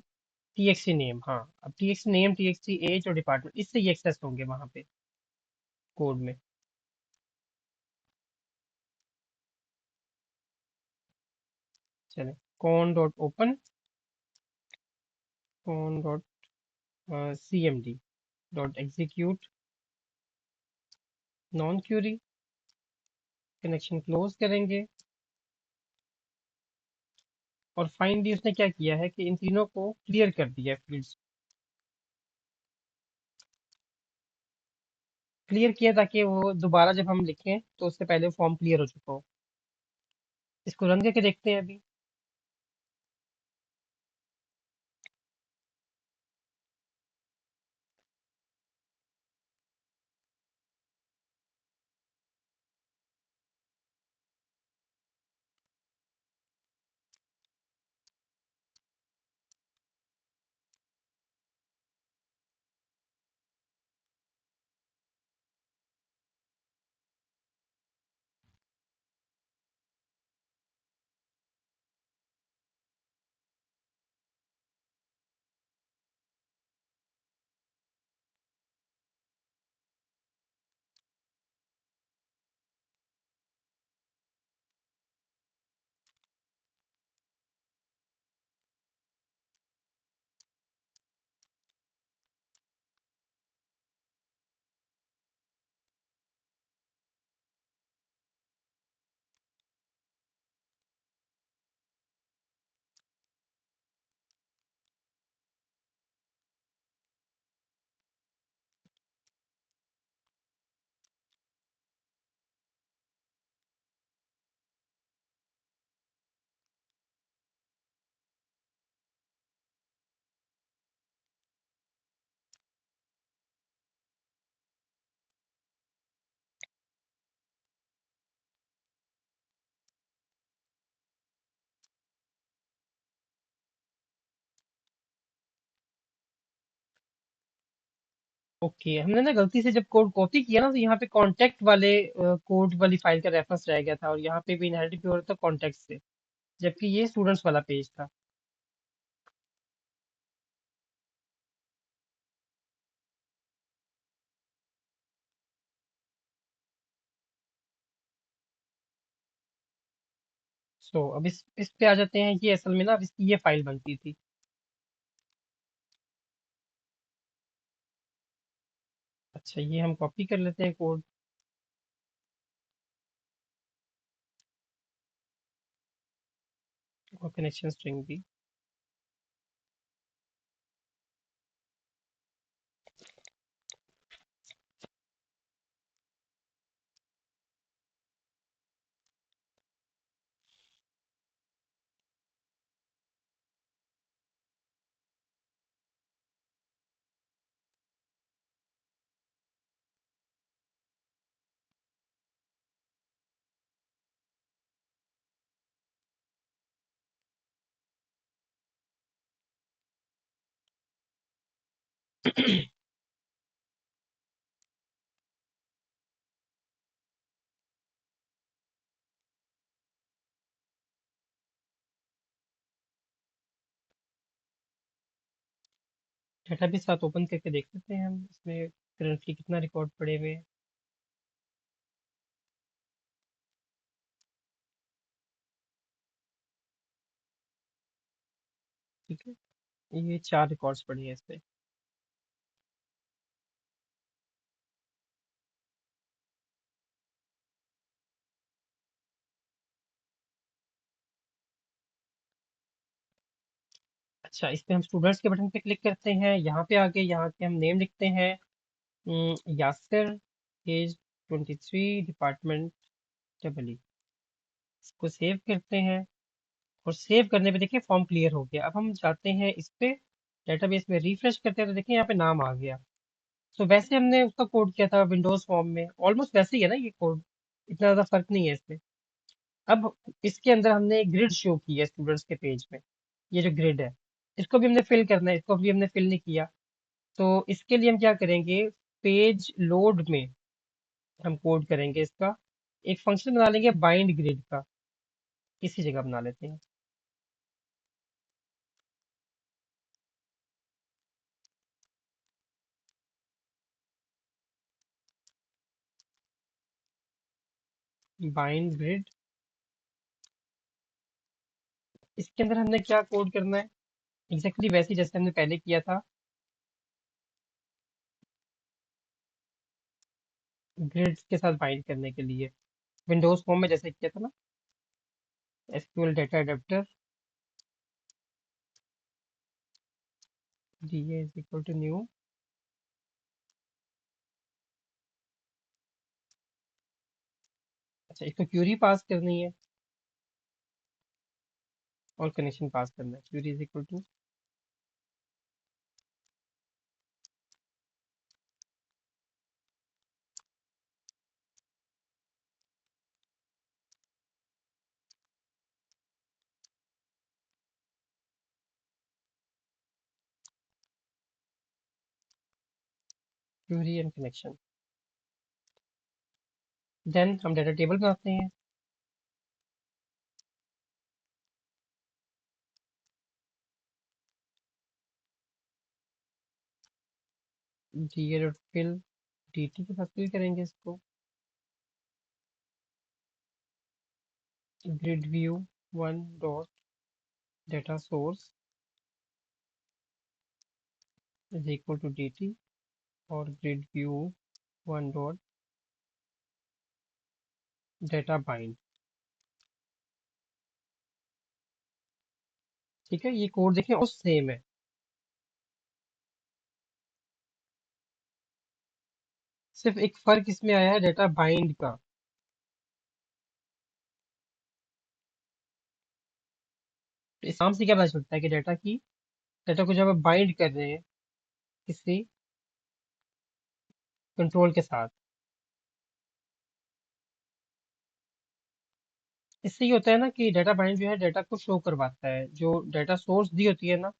txt नेम, हाँ, अब txt नेम, txt एज और डिपार्टमेंट, इससे ये एक्सेस होंगे वहां पे कोड में। चले, con dot open, con dot cmd dot execute non query, connection close करेंगे। और फाइनली उसने क्या किया है कि इन तीनों को क्लियर कर दिया है फील्ड्स, क्लियर किया ताकि वो दोबारा जब हम लिखें तो उससे पहले फॉर्म क्लियर हो चुका हो। इसको रन करके देखते हैं अभी। ओके, हमने ना गलती से जब कोड कॉपी किया ना, तो यहाँ पे कॉन्टेक्ट वाले कोड वाली फाइल का रेफरेंस रह गया था, और यहाँ पे भी इनहेरिट भी हो रहा था कॉन्टेक्ट से, जबकि ये स्टूडेंट्स वाला पेज था। सो अब इस पे आ जाते हैं, ये असल में ना अब इसकी ये फाइल बनती थी। अच्छा, ये हम कॉपी कर लेते हैं कोड, और कनेक्शन स्ट्रिंग भी। डेटाबेस साथ ओपन करके देख लेते हैं हम इसमें करंटली कितना रिकॉर्ड पड़े हुए हैं। ठीक है, ये 4 रिकॉर्ड्स पड़े हैं इस पे। अच्छा, इस पे हम स्टूडेंट्स के बटन पे क्लिक करते हैं, यहाँ पे आके यहाँ के हम नेम लिखते हैं, Yasir, age 23, department double E. इसको सेव करते हैं और सेव करने पे देखिए फॉर्म क्लियर हो गया। अब हम जाते हैं इस पे डेटाबेस में रिफ्रेश करते हैं तो देखिए यहाँ पे नाम आ गया। तो वैसे हमने उसका कोड किया था विंडोज फॉर्म में, ऑलमोस्ट वैसे ही है ना ये कोड, इतना ज्यादा फर्क नहीं है इसमें। अब इसके अंदर हमने एक ग्रिड शो की है स्टूडेंट्स के पेज में, ये जो ग्रिड है इसको भी हमने फिल करना है, इसको भी हमने फिल नहीं किया। तो इसके लिए हम क्या करेंगे, पेज लोड में हम कोड करेंगे इसका, एक फंक्शन बना लेंगे बाइंड ग्रिड का, इसी जगह बना लेते हैं। बाइंड ग्रिड, इसके अंदर हमने क्या कोड करना है, एग्जैक्टली वैसे ही जैसे हमने पहले किया था, ग्रिड के साथ बाइंड करने के लिए विंडोज फॉर्म में जैसे किया था ना, SQL data adapter, D is equal to new. अच्छा, इसको क्यूरी पास करनी है और कनेक्शन पास करना है, query is equal to query and connection. Then हम डाटा टेबल बनाते हैं, डी डॉट फिल dt के साथ फिल करेंगे इसको, grid view one dot data source is equal to dt, और grid view one dot data bind. ठीक है, ये कोड देखें और सेम है, सिर्फ एक फर्क इसमें आया है डेटा बाइंड का। तो इस नाम से क्या पता चलता है कि डेटा को जब आप बाइंड कर रहे हैं किसी कंट्रोल के साथ, इससे ये होता है ना कि डेटा बाइंड जो है डेटा को शो करवाता है, जो डेटा सोर्स दी होती है ना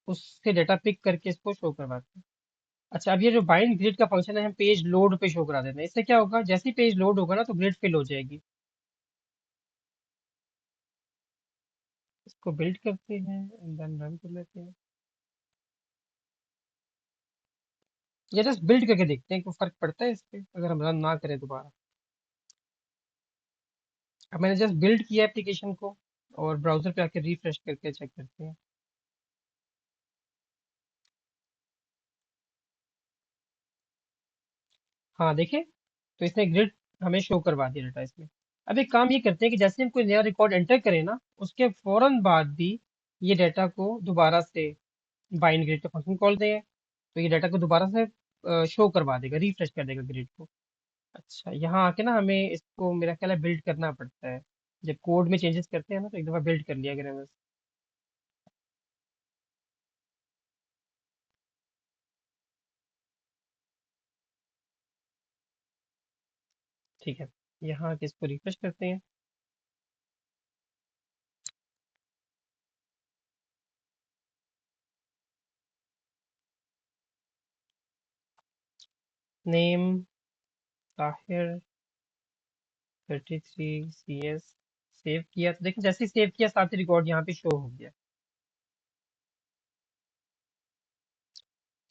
उससे डेटा पिक करके इसको शो करवाता है। अच्छा, अब ये जो बाइंड ग्रिड का फंक्शन है हम पेज लोड पे शो करा देते हैं, इससे क्या होगा, जैसे ही पेज लोड होगा ना तो ग्रिड फिल हो जाएगी। इसको बिल्ड करते हैं देन रन कर लेते हैं, या जस्ट बिल्ड करके देखते हैं कोई फर्क पड़ता है इस पे अगर हम रन ना करें दोबारा। अब मैंने जस्ट बिल्ड किया एप्लीकेशन को और ब्राउजर पे आके रिफ्रेश करके चेक करते हैं। हाँ देखिए, तो इसने ग्रिड हमें शो करवा दिया डाटा इसमें। अब एक काम ये करते हैं कि जैसे हम कोई नया रिकॉर्ड एंटर करें ना उसके फौरन बाद भी ये डाटा को दोबारा से बाइंड ग्रिड का फंक्शन कॉल दें, तो ये डाटा को दोबारा से शो करवा देगा, रिफ्रेश कर देगा ग्रिड को। अच्छा, यहाँ आके ना हमें इसको मेरा ख्याल है बिल्ड करना पड़ता है, जब कोड में चेंजेस करते हैं ना तो एक दफा बिल्ड कर लिया करें बस। ठीक है, यहाँ आके इसको रिफ्रेश करते हैं। Name Tahir 33 CS। सेव किया तो देखिए, जैसे ही सेव किया साथ ही रिकॉर्ड यहाँ पे शो हो गया।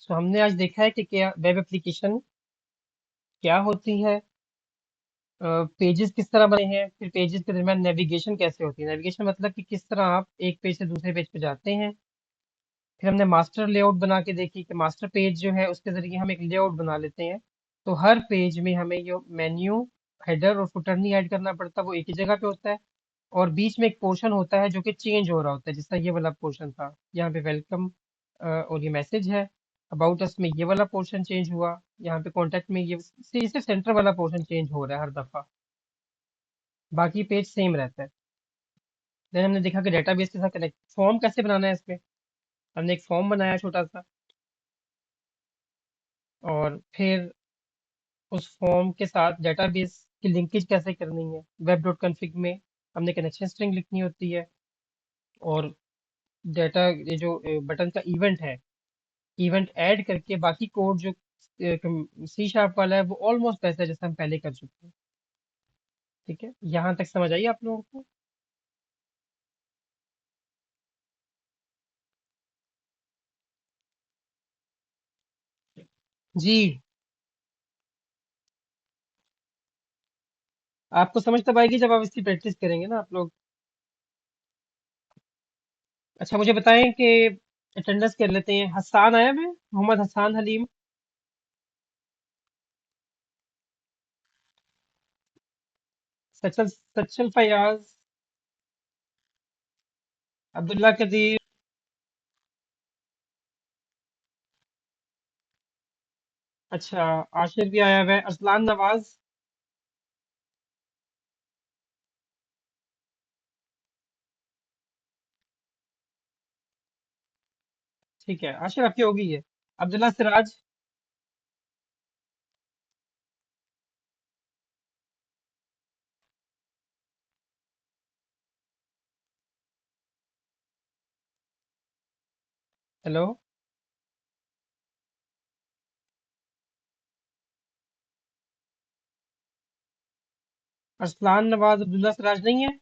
सो हमने आज देखा है कि क्या वेब एप्लीकेशन क्या होती है, पेजेस किस तरह बने हैं, फिर पेजेस के दरमियान नेविगेशन कैसे होती है। नेविगेशन मतलब कि किस तरह आप एक पेज से दूसरे पेज पे जाते हैं। फिर हमने मास्टर लेआउट बना के देखी कि मास्टर पेज जो है उसके जरिए हम एक लेआउट बना लेते हैं। तो हर पेज में हमें जो मेन्यू, हेडर और फुटर नहीं ऐड करना पड़ता, वो एक ही जगह पे होता है। और बीच में एक पोर्शन होता है जो कि चेंज हो रहा होता है, जिसका ये वाला पोर्शन था यहाँ पे वेलकम और ये मैसेज है। अबाउट अस में ये वाला पोर्शन चेंज हुआ, यहाँ पे कॉन्टेक्ट में ये सिर्फ सेंटर वाला पोर्शन चेंज हो रहा है हर दफा, बाकी पेज सेम रहता है। देन हमने देखा कि डेटाबेस के साथ कनेक्ट फॉर्म कैसे बनाना है इसमें। हमने एक फॉर्म बनाया छोटा सा, और फिर उस फॉर्म के साथ डेटाबेस की लिंकेज कैसे करनी है। वेब डॉट कॉन्फ़िग में हमने कनेक्शन स्ट्रिंग लिखनी होती है, और डेटा ये जो बटन का इवेंट है, इवेंट ऐड करके बाकी कोड जो सी शार्प वाला है वो ऑलमोस्ट वैसा है जैसा हम पहले कर चुके हैं। ठीक है, यहाँ तक समझ आई आप लोगों को? जी। आपको समझ तब आएगी जब आप इसकी प्रैक्टिस करेंगे ना आप लोग। अच्छा, मुझे बताएं कि अटेंडेंस कर लेते हैं। हसान आया है, मोहम्मद हसान हलीम, सचल सचल फयाज, अब्दुल्ला कदीर। अच्छा, आशिर भी आया हुआ है, अरसलान नवाज। ठीक है, आशिर आपकी होगी ये। अब्दुल्ला सिराज। हेलो। अरसलान नवाज, अब्दुल्ला सिराज नहीं है।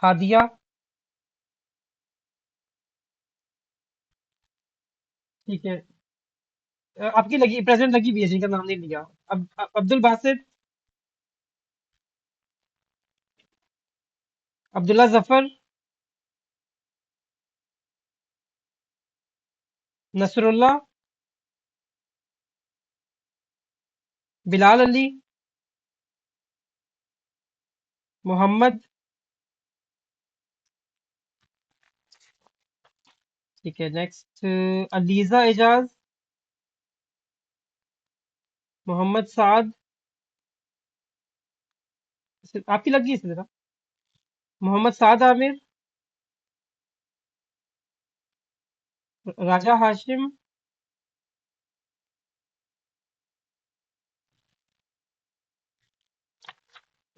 हादिया। ठीक है। आपकी लगी प्रेजेंट लगी भी है जिनका नाम नहीं लिया। अब अब्दुल बासित। अब्दुल्ला जफर। नसरुल्लाह। बिलाल अली। मोहम्मद। ठीक है, नेक्स्ट अलीजा एजाज। मोहम्मद साद। आपकी लगी है इसी तरह। मोहम्मद साद आमिर। राजा हाशिम।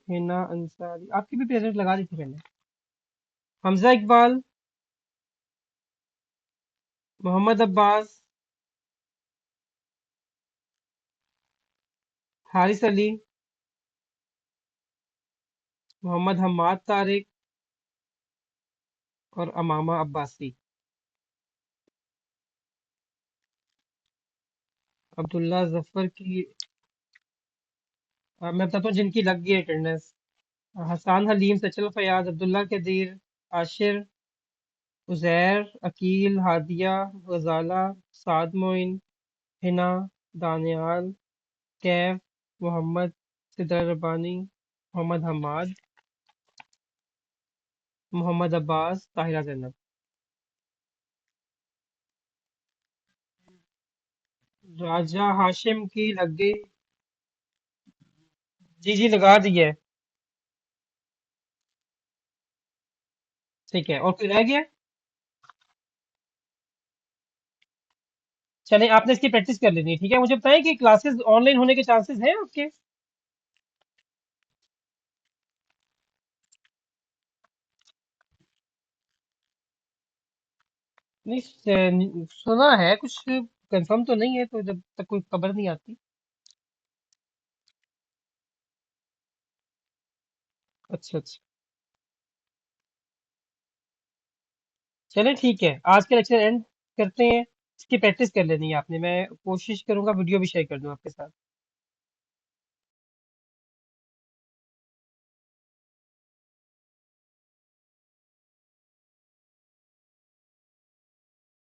हिना अंसारी, आपकी भी प्रेजेंट लगा दी थी मैंने। हमजा इकबाल। मोहम्मद अब्बास। हारिस अली। मोहम्मद हम्माद तारिक। और अमामा अब्बासी। अब्दुल्ला जफर की मैं बताता हूँ जिनकी लग गई अटेंडेंस। हसान हलीम, सचल फयाज, अब्दुल्ला कदीर, आशिर, उजैर, अकील, हादिया, गजाला, साद मोइन, हिना, दानियाल, कैफ, मोहम्मद, सिदर रब्बानी, मोहम्मद हम्माद, मोहम्मद अब्बास, ताहिरा जैनब। राजा हाशिम की लग गई। जी जी, लगा दी है। ठीक है, और कोई रह गया? चलें, आपने इसकी प्रैक्टिस कर लेनी है। ठीक है, मुझे बताएं कि क्लासेस ऑनलाइन होने के चांसेस हैं आपके? नहीं, सुना है कुछ कंफर्म तो नहीं है, तो जब तक कोई खबर नहीं आती। अच्छा अच्छा। चले ठीक है, आज का लेक्चर एंड करते हैं। इसकी प्रैक्टिस कर लेनी है आपने, मैं कोशिश करूंगा वीडियो भी शेयर कर दूं आपके साथ।